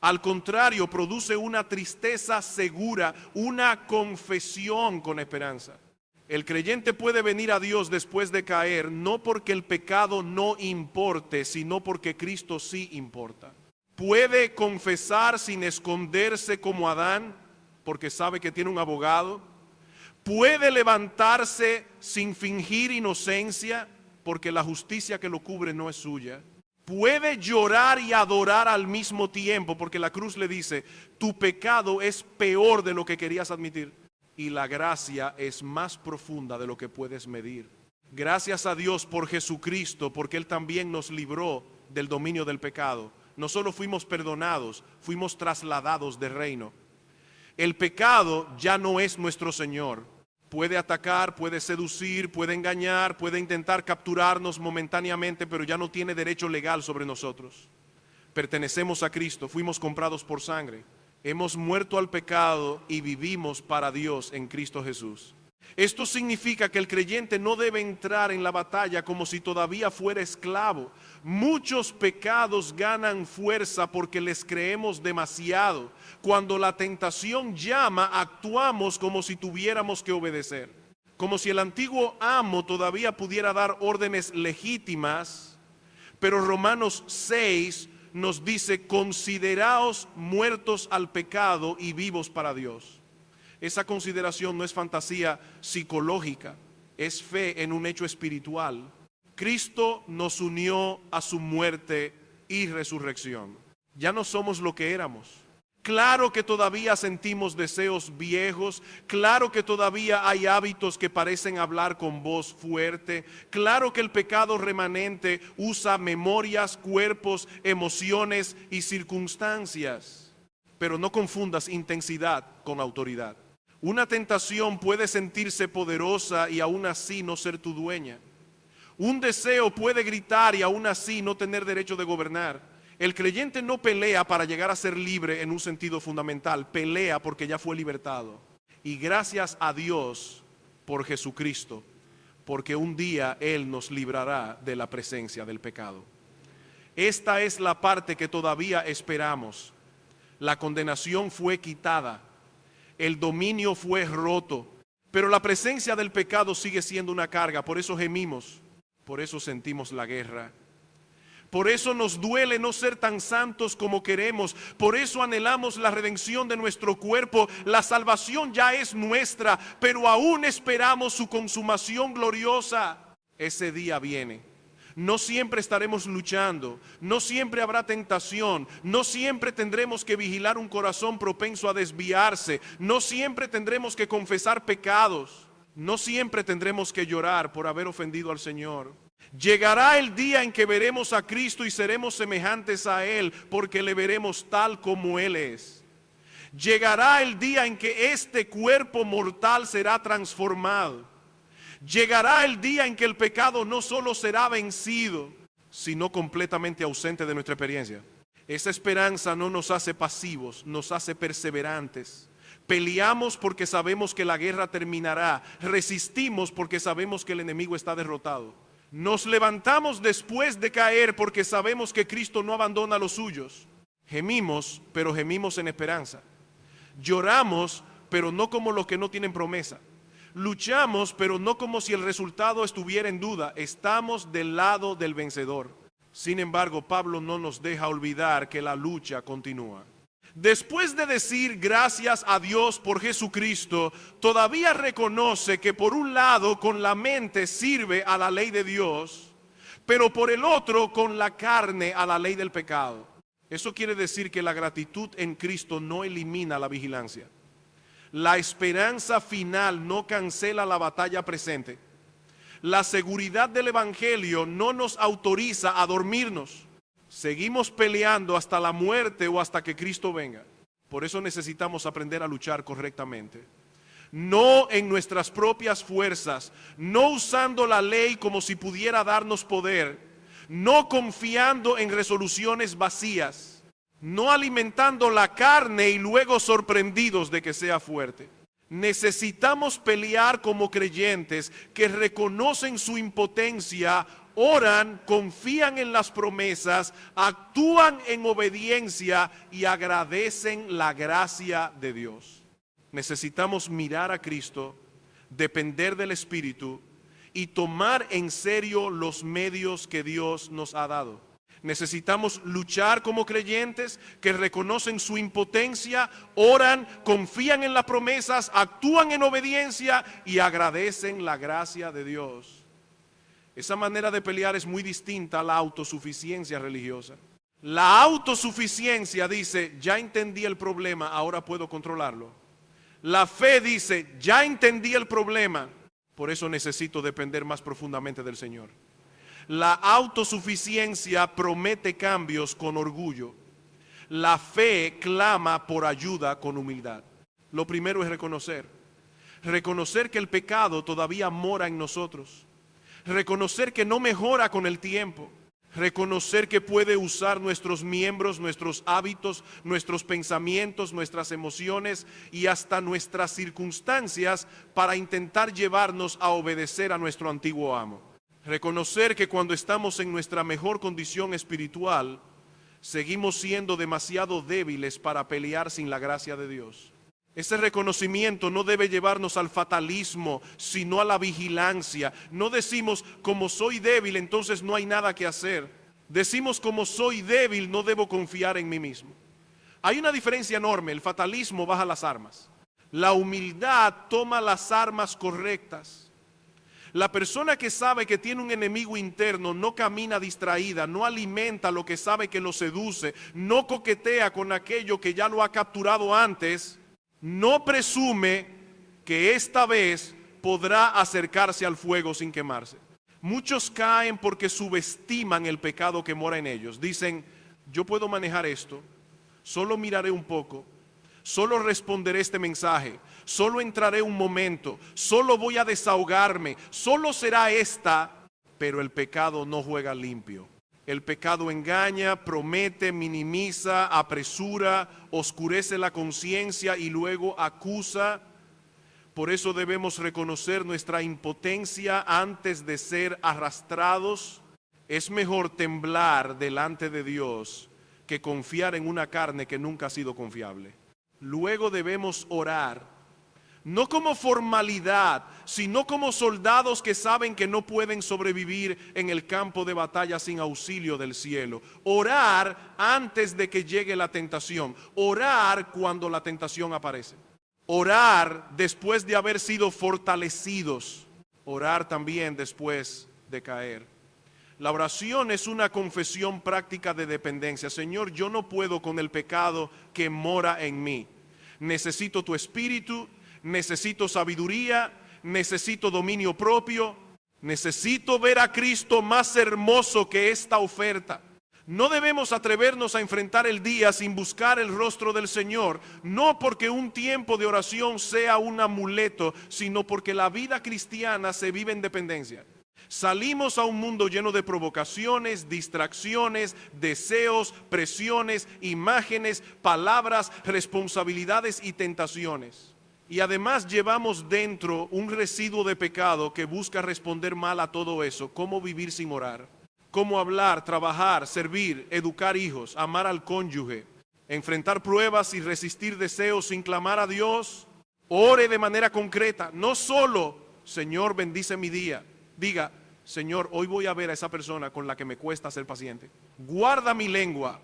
Al contrario, produce una tristeza segura, una confesión con esperanza. El creyente puede venir a Dios después de caer, no porque el pecado no importe, sino porque Cristo sí importa. puede confesar sin esconderse como Adán, porque sabe que tiene un abogado, puede levantarse sin fingir inocencia, porque la justicia que lo cubre no es suya. Puede llorar y adorar al mismo tiempo, porque la cruz le dice, tu pecado es peor de lo que querías admitir, y la gracia es más profunda de lo que puedes medir. Gracias a Dios por Jesucristo, porque Él también nos libró del dominio del pecado. No solo fuimos perdonados, fuimos trasladados de reino. El pecado ya no es nuestro Señor. Puede atacar, puede seducir, puede engañar, puede intentar capturarnos momentáneamente, pero ya no tiene derecho legal sobre nosotros. Pertenecemos a Cristo, fuimos comprados por sangre. Hemos muerto al pecado y vivimos para Dios en Cristo Jesús. Esto significa que el creyente no debe entrar en la batalla como si todavía fuera esclavo. Muchos pecados ganan fuerza porque les creemos demasiado. Cuando la tentación llama, actuamos como si tuviéramos que obedecer. Como si el antiguo amo todavía pudiera dar órdenes legítimas, pero Romanos 6 nos dice, consideraos muertos al pecado y vivos para Dios. Esa consideración no es fantasía psicológica, es fe en un hecho espiritual. Cristo nos unió a su muerte y resurrección. Ya no somos lo que éramos. Claro que todavía sentimos deseos viejos, claro que todavía hay hábitos que parecen hablar con voz fuerte, claro que el pecado remanente usa memorias, cuerpos, emociones y circunstancias. Pero no confundas intensidad con autoridad. Una tentación puede sentirse poderosa y aún así no ser tu dueña. Un deseo puede gritar y aún así no tener derecho de gobernar. El creyente no pelea para llegar a ser libre en un sentido fundamental, pelea porque ya fue libertado. Y gracias a Dios por Jesucristo, porque un día Él nos librará de la presencia del pecado. Esta es la parte que todavía esperamos. La condenación fue quitada. El dominio fue roto, pero la presencia del pecado sigue siendo una carga. Por eso gemimos, por eso sentimos la guerra, por eso nos duele no ser tan santos como queremos, por eso anhelamos la redención de nuestro cuerpo. La salvación ya es nuestra, pero aún esperamos su consumación gloriosa. Ese día viene. No siempre estaremos luchando, no siempre habrá tentación, no siempre tendremos que vigilar un corazón propenso a desviarse, no siempre tendremos que confesar pecados, no siempre tendremos que llorar por haber ofendido al Señor. Llegará el día en que veremos a Cristo y seremos semejantes a Él, porque le veremos tal como Él es. Llegará el día en que este cuerpo mortal será transformado. Llegará el día en que el pecado no solo será vencido, sino completamente ausente de nuestra experiencia. Esa esperanza no nos hace pasivos, nos hace perseverantes. Peleamos porque sabemos que la guerra terminará. Resistimos porque sabemos que el enemigo está derrotado. Nos levantamos después de caer porque sabemos que Cristo no abandona a los suyos. Gemimos, pero gemimos en esperanza. Lloramos, pero no como los que no tienen promesa. Luchamos, pero no como si el resultado estuviera en duda. Estamos del lado del vencedor. Sin embargo, Pablo no nos deja olvidar que la lucha continúa. Después de decir gracias a Dios por Jesucristo, todavía reconoce que por un lado con la mente sirve a la ley de Dios, pero por el otro con la carne a la ley del pecado. Eso quiere decir que la gratitud en Cristo no elimina la vigilancia. La esperanza final no cancela la batalla presente. La seguridad del Evangelio no nos autoriza a dormirnos. Seguimos peleando hasta la muerte o hasta que Cristo venga. Por eso necesitamos aprender a luchar correctamente. No en nuestras propias fuerzas, no usando la ley como si pudiera darnos poder, no confiando en resoluciones vacías, no alimentando la carne y luego sorprendidos de que sea fuerte. Necesitamos pelear como creyentes que reconocen su impotencia, oran, confían en las promesas, actúan en obediencia y agradecen la gracia de Dios. Necesitamos mirar a Cristo, depender del Espíritu y tomar en serio los medios que Dios nos ha dado. Necesitamos luchar como creyentes que reconocen su impotencia, oran, confían en las promesas, actúan en obediencia y agradecen la gracia de Dios. Esa manera de pelear es muy distinta a la autosuficiencia religiosa. La autosuficiencia dice, ya entendí el problema, ahora puedo controlarlo. La fe dice, ya entendí el problema, por eso necesito depender más profundamente del Señor. La autosuficiencia promete cambios con orgullo. La fe clama por ayuda con humildad. Lo primero es reconocer que el pecado todavía mora en nosotros. Reconocer que no mejora con el tiempo. Reconocer que puede usar nuestros miembros, nuestros hábitos, nuestros pensamientos, nuestras emociones y hasta nuestras circunstancias para intentar llevarnos a obedecer a nuestro antiguo amo. Reconocer que cuando estamos en nuestra mejor condición espiritual, seguimos siendo demasiado débiles para pelear sin la gracia de Dios. Ese reconocimiento no debe llevarnos al fatalismo, sino a la vigilancia. No decimos, como soy débil, entonces no hay nada que hacer. Decimos, como soy débil, no debo confiar en mí mismo. Hay una diferencia enorme. El fatalismo baja las armas. La humildad toma las armas correctas. La persona que sabe que tiene un enemigo interno no camina distraída, no alimenta lo que sabe que lo seduce, no coquetea con aquello que ya lo ha capturado antes. No presume que esta vez podrá acercarse al fuego sin quemarse. Muchos caen porque subestiman el pecado que mora en ellos. Dicen, yo puedo manejar esto, solo miraré un poco, solo responderé este mensaje, solo entraré un momento, solo voy a desahogarme, solo será esta, pero el pecado no juega limpio. El pecado engaña, promete, minimiza, apresura, oscurece la conciencia y luego acusa. Por eso debemos reconocer nuestra impotencia antes de ser arrastrados. Es mejor temblar delante de Dios que confiar en una carne que nunca ha sido confiable. Luego debemos orar. No como formalidad, sino como soldados que saben que no pueden sobrevivir en el campo de batalla sin auxilio del cielo. Orar antes de que llegue la tentación. Orar cuando la tentación aparece. Orar después de haber sido fortalecidos. Orar también después de caer. La oración es una confesión práctica de dependencia. Señor, yo no puedo con el pecado que mora en mí. Necesito tu espíritu. Necesito sabiduría, necesito dominio propio, necesito ver a Cristo más hermoso que esta oferta. No debemos atrevernos a enfrentar el día sin buscar el rostro del Señor, no porque un tiempo de oración sea un amuleto, sino porque la vida cristiana se vive en dependencia. Salimos a un mundo lleno de provocaciones, distracciones, deseos, presiones, imágenes, palabras, responsabilidades y tentaciones. Y además llevamos dentro un residuo de pecado que busca responder mal a todo eso. ¿Cómo vivir sin orar? ¿Cómo hablar, trabajar, servir, educar hijos, amar al cónyuge, enfrentar pruebas y resistir deseos sin clamar a Dios? Ore de manera concreta. No solo, Señor, bendice mi día. Diga, Señor, hoy voy a ver a esa persona con la que me cuesta ser paciente. Guarda mi lengua.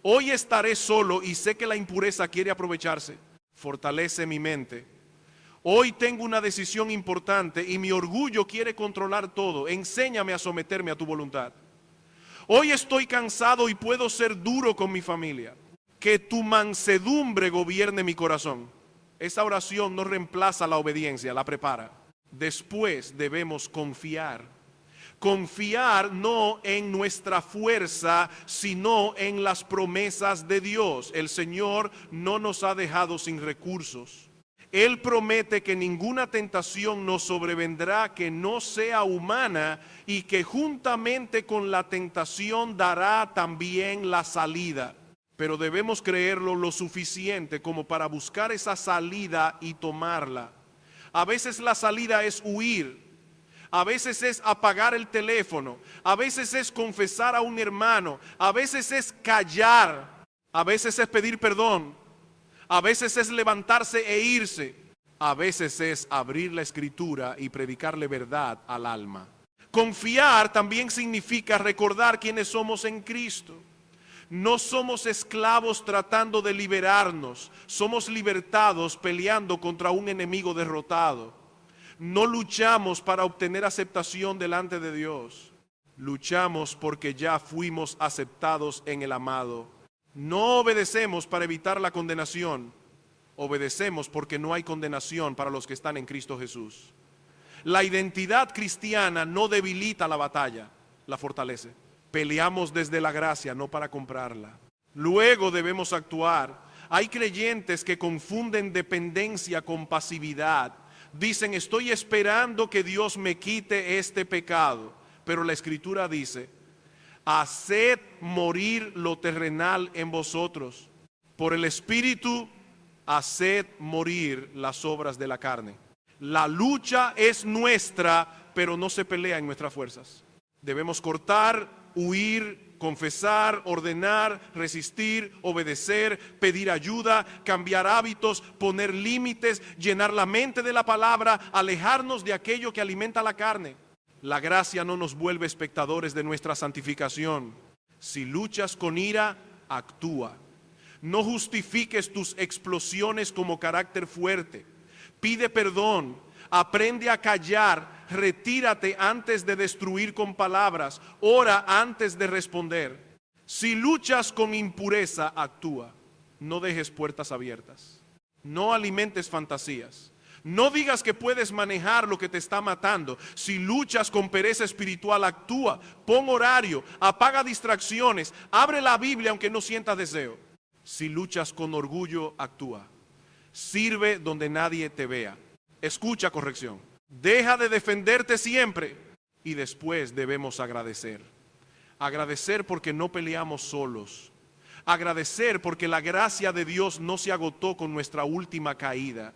Hoy estaré solo y sé que la impureza quiere aprovecharse. Fortalece mi mente. Hoy tengo una decisión importante y mi orgullo quiere controlar todo. Enséñame a someterme a tu voluntad. Hoy estoy cansado y puedo ser duro con mi familia. Que tu mansedumbre gobierne mi corazón. Esa oración no reemplaza la obediencia, la prepara. Después debemos confiar. Confiar no en nuestra fuerza, sino en las promesas de Dios. El Señor no nos ha dejado sin recursos. Él promete que ninguna tentación nos sobrevendrá que no sea humana y que juntamente con la tentación dará también la salida. Pero debemos creerlo lo suficiente como para buscar esa salida y tomarla. A veces la salida es huir. A veces es apagar el teléfono, a veces es confesar a un hermano, a veces es callar, a veces es pedir perdón, a veces es levantarse e irse, a veces es abrir la escritura y predicarle verdad al alma. Confiar también significa recordar quiénes somos en Cristo. No somos esclavos tratando de liberarnos, somos libertados peleando contra un enemigo derrotado. No luchamos para obtener aceptación delante de Dios, luchamos porque ya fuimos aceptados en el amado. No obedecemos para evitar la condenación, obedecemos porque no hay condenación para los que están en Cristo Jesús. La identidad cristiana no debilita la batalla, la fortalece. Peleamos desde la gracia, no para comprarla. Luego debemos actuar. Hay creyentes que confunden dependencia con pasividad. Dicen, estoy esperando que Dios me quite este pecado. Pero la Escritura dice, haced morir lo terrenal en vosotros. Por el Espíritu, haced morir las obras de la carne. La lucha es nuestra, pero no se pelea en nuestras fuerzas. Debemos cortar, huir, confesar, ordenar, resistir, obedecer, pedir ayuda, cambiar hábitos, poner límites, llenar la mente de la palabra, alejarnos de aquello que alimenta la carne. La gracia no nos vuelve espectadores de nuestra santificación. Si luchas con ira, actúa. No justifiques tus explosiones como carácter fuerte. Pide perdón, aprende a callar, retírate antes de destruir con palabras, ora antes de responder. Si luchas con impureza, actúa. No dejes puertas abiertas. No alimentes fantasías. No digas que puedes manejar lo que te está matando. Si luchas con pereza espiritual, actúa. Pon horario, apaga distracciones, abre la Biblia aunque no sientas deseo. Si luchas con orgullo, actúa. Sirve donde nadie te vea. Escucha corrección. Deja de defenderte siempre y después debemos agradecer. Agradecer porque no peleamos solos. Agradecer porque la gracia de Dios no se agotó con nuestra última caída.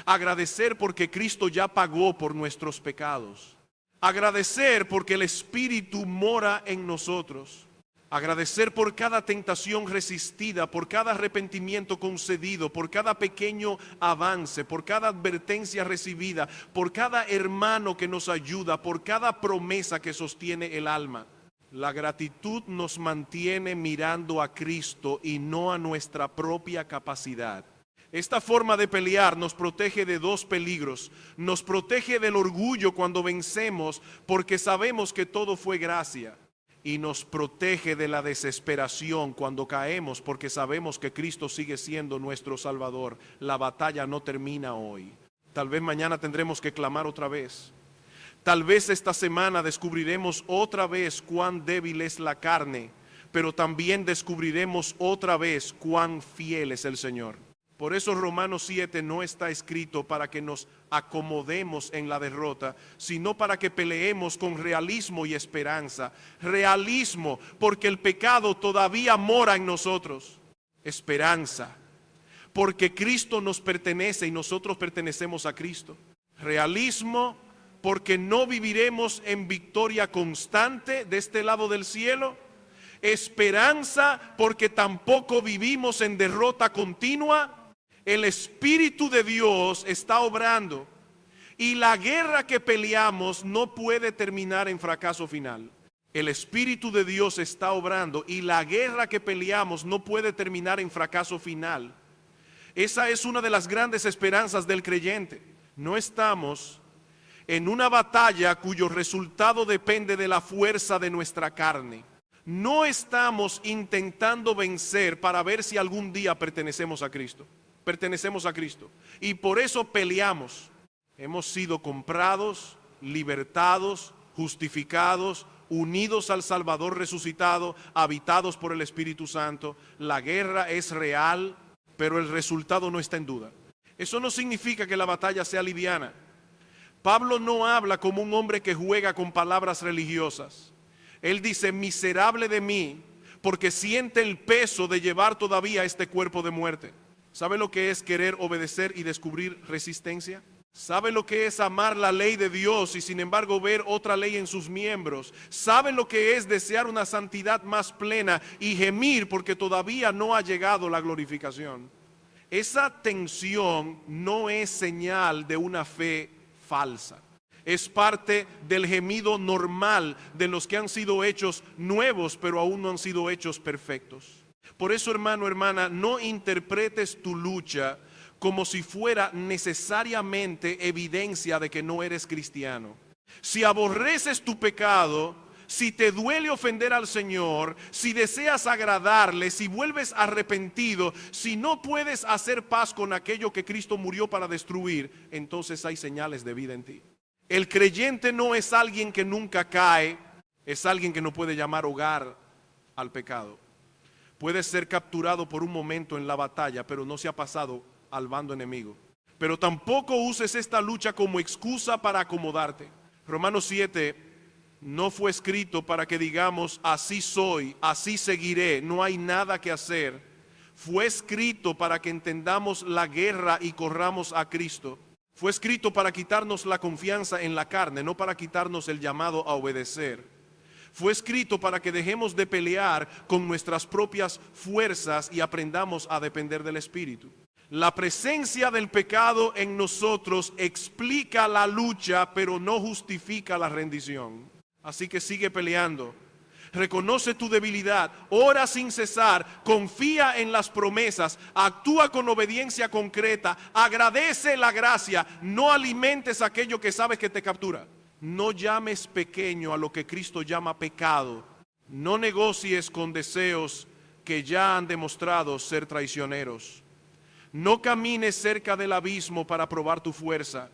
Agradecer porque Cristo ya pagó por nuestros pecados. Agradecer porque el Espíritu mora en nosotros. Agradecer por cada tentación resistida, por cada arrepentimiento concedido, por cada pequeño avance, por cada advertencia recibida, por cada hermano que nos ayuda, por cada promesa que sostiene el alma. La gratitud nos mantiene mirando a Cristo y no a nuestra propia capacidad. Esta forma de pelear nos protege de dos peligros. Nos protege del orgullo cuando vencemos porque sabemos que todo fue gracia. Y nos protege de la desesperación cuando caemos porque sabemos que Cristo sigue siendo nuestro Salvador. La batalla no termina hoy. Tal vez mañana tendremos que clamar otra vez. Tal vez esta semana descubriremos otra vez cuán débil es la carne, pero también descubriremos otra vez cuán fiel es el Señor. Por eso Romanos 7 no está escrito para que nos acomodemos en la derrota, sino para que peleemos con realismo y esperanza. Realismo, porque el pecado todavía mora en nosotros. Esperanza, porque Cristo nos pertenece y nosotros pertenecemos a Cristo. Realismo, porque no viviremos en victoria constante de este lado del cielo. Esperanza, porque tampoco vivimos en derrota continua. El Espíritu de Dios está obrando y la guerra que peleamos no puede terminar en fracaso final. El Espíritu de Dios está obrando y la guerra que peleamos no puede terminar en fracaso final. Esa es una de las grandes esperanzas del creyente. No estamos en una batalla cuyo resultado depende de la fuerza de nuestra carne. No estamos intentando vencer para ver si algún día pertenecemos a Cristo. Pertenecemos a Cristo y por eso peleamos. Hemos sido comprados, libertados, justificados, unidos al Salvador resucitado, habitados por el Espíritu Santo. La guerra es real, pero el resultado no está en duda. Eso no significa que la batalla sea liviana. Pablo no habla como un hombre que juega con palabras religiosas. Él dice, miserable de mí, porque siente el peso de llevar todavía este cuerpo de muerte. ¿Sabe lo que es querer obedecer y descubrir resistencia? ¿Sabe lo que es amar la ley de Dios y sin embargo ver otra ley en sus miembros? ¿Sabe lo que es desear una santidad más plena y gemir porque todavía no ha llegado la glorificación? Esa tensión no es señal de una fe falsa. Es parte del gemido normal de los que han sido hechos nuevos, pero aún no han sido hechos perfectos. Por eso, hermano, hermana, no interpretes tu lucha como si fuera necesariamente evidencia de que no eres cristiano. Si aborreces tu pecado, si te duele ofender al Señor, si deseas agradarle, si vuelves arrepentido, si no puedes hacer paz con aquello que Cristo murió para destruir, entonces hay señales de vida en ti. El creyente no es alguien que nunca cae, es alguien que no puede llamar hogar al pecado. Puede ser capturado por un momento en la batalla, pero no se ha pasado al bando enemigo. Pero tampoco uses esta lucha como excusa para acomodarte. Romanos 7 no fue escrito para que digamos así soy, así seguiré, no hay nada que hacer. Fue escrito para que entendamos la guerra y corramos a Cristo. Fue escrito para quitarnos la confianza en la carne, no para quitarnos el llamado a obedecer. Fue escrito para que dejemos de pelear con nuestras propias fuerzas y aprendamos a depender del Espíritu. La presencia del pecado en nosotros explica la lucha, pero no justifica la rendición. Así que sigue peleando. Reconoce tu debilidad, ora sin cesar, confía en las promesas, actúa con obediencia concreta, agradece la gracia, no alimentes aquello que sabes que te captura. No llames pequeño a lo que Cristo llama pecado. No negocies con deseos que ya han demostrado ser traicioneros. No camines cerca del abismo para probar tu fuerza.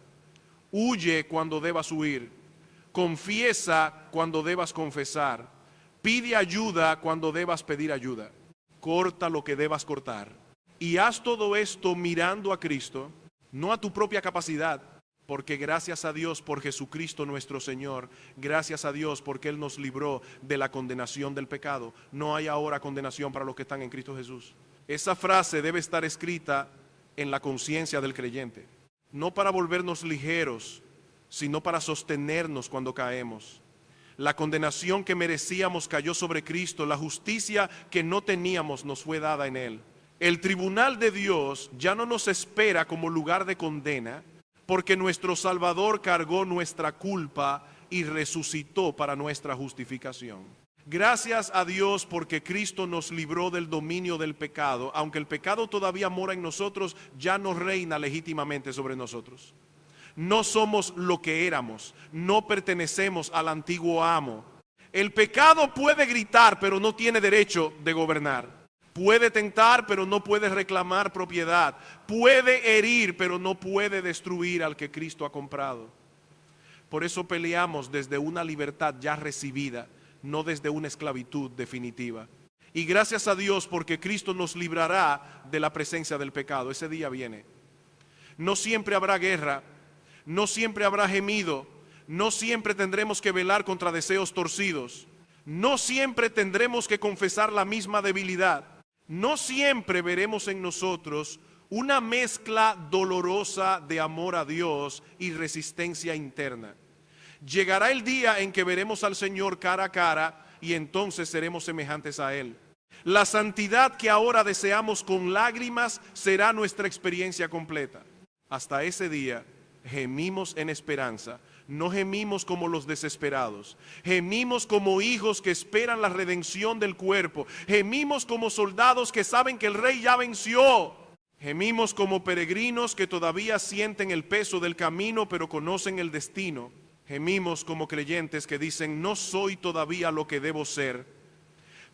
Huye cuando debas huir. Confiesa cuando debas confesar. Pide ayuda cuando debas pedir ayuda. Corta lo que debas cortar. Y haz todo esto mirando a Cristo, no a tu propia capacidad. Porque gracias a Dios por Jesucristo nuestro Señor, gracias a Dios porque Él nos libró de la condenación del pecado. No hay ahora condenación para los que están en Cristo Jesús. Esa frase debe estar escrita en la conciencia del creyente, no para volvernos ligeros, sino para sostenernos cuando caemos. La condenación que merecíamos cayó sobre Cristo, la justicia que no teníamos nos fue dada en Él. El tribunal de Dios ya no nos espera como lugar de condena, porque nuestro Salvador cargó nuestra culpa y resucitó para nuestra justificación. Gracias a Dios porque Cristo nos libró del dominio del pecado. Aunque el pecado todavía mora en nosotros, ya no reina legítimamente sobre nosotros. No somos lo que éramos, no pertenecemos al antiguo amo. El pecado puede gritar, pero no tiene derecho de gobernar. Puede tentar, pero no puede reclamar propiedad. Puede herir, pero no puede destruir al que Cristo ha comprado. Por eso peleamos desde una libertad ya recibida, no desde una esclavitud definitiva. Y gracias a Dios porque Cristo nos librará de la presencia del pecado. Ese día viene. No siempre habrá guerra, no siempre habrá gemido, no siempre tendremos que velar contra deseos torcidos, no siempre tendremos que confesar la misma debilidad. No siempre veremos en nosotros una mezcla dolorosa de amor a Dios y resistencia interna. Llegará el día en que veremos al Señor cara a cara y entonces seremos semejantes a Él. La santidad que ahora deseamos con lágrimas será nuestra experiencia completa. Hasta ese día gemimos en esperanza. No gemimos como los desesperados, gemimos como hijos que esperan la redención del cuerpo, gemimos como soldados que saben que el rey ya venció, gemimos como peregrinos que todavía sienten el peso del camino pero conocen el destino, gemimos como creyentes que dicen no soy todavía lo que debo ser,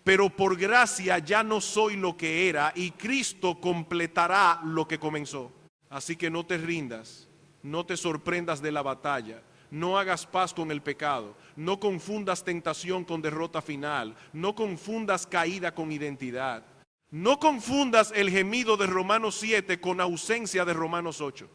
pero por gracia ya no soy lo que era y Cristo completará lo que comenzó. Así que no te rindas, no te sorprendas de la batalla. No hagas paz con el pecado, no confundas tentación con derrota final, no confundas caída con identidad, no confundas el gemido de Romanos 7 con ausencia de Romanos 8.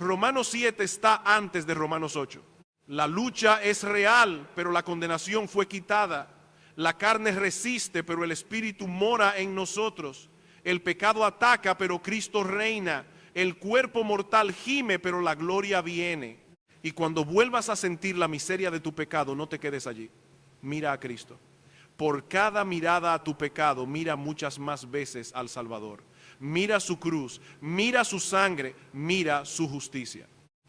Romanos 7 está antes de Romanos 8. La lucha es real, pero la condenación fue quitada. La carne resiste, pero el Espíritu mora en nosotros. El pecado ataca, pero Cristo reina. El cuerpo mortal gime, pero la gloria viene. Y cuando vuelvas a sentir la miseria de tu pecado, no te quedes allí. Mira a Cristo. Por cada mirada a tu pecado, mira muchas más veces al Salvador. Mira su cruz, mira su sangre, mira su justicia.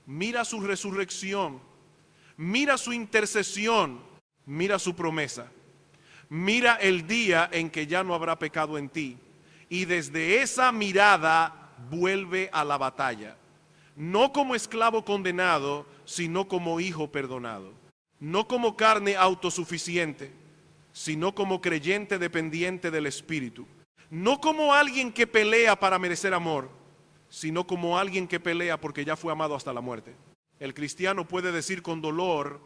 Mira su resurrección. mira su intercesión, mira su promesa, mira el día en que ya no habrá pecado en ti, y desde esa mirada vuelve a la batalla, no como esclavo condenado, sino como hijo perdonado, no como carne autosuficiente, sino como creyente dependiente del Espíritu, no como alguien que pelea para merecer amor, sino como alguien que pelea porque ya fue amado hasta la muerte. El cristiano puede decir con dolor,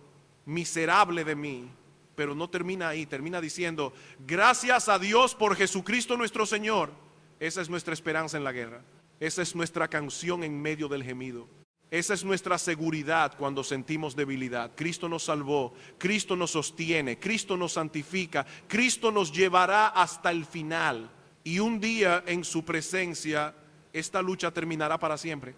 miserable de mí, pero no termina ahí, termina diciendo, gracias a Dios por Jesucristo nuestro Señor. Esa es nuestra esperanza en la guerra, esa es nuestra canción en medio del gemido, esa es nuestra seguridad cuando sentimos debilidad. Cristo nos salvó, Cristo nos sostiene, Cristo nos santifica, Cristo nos llevará hasta el final, y un día en su presencia esta lucha terminará para siempre.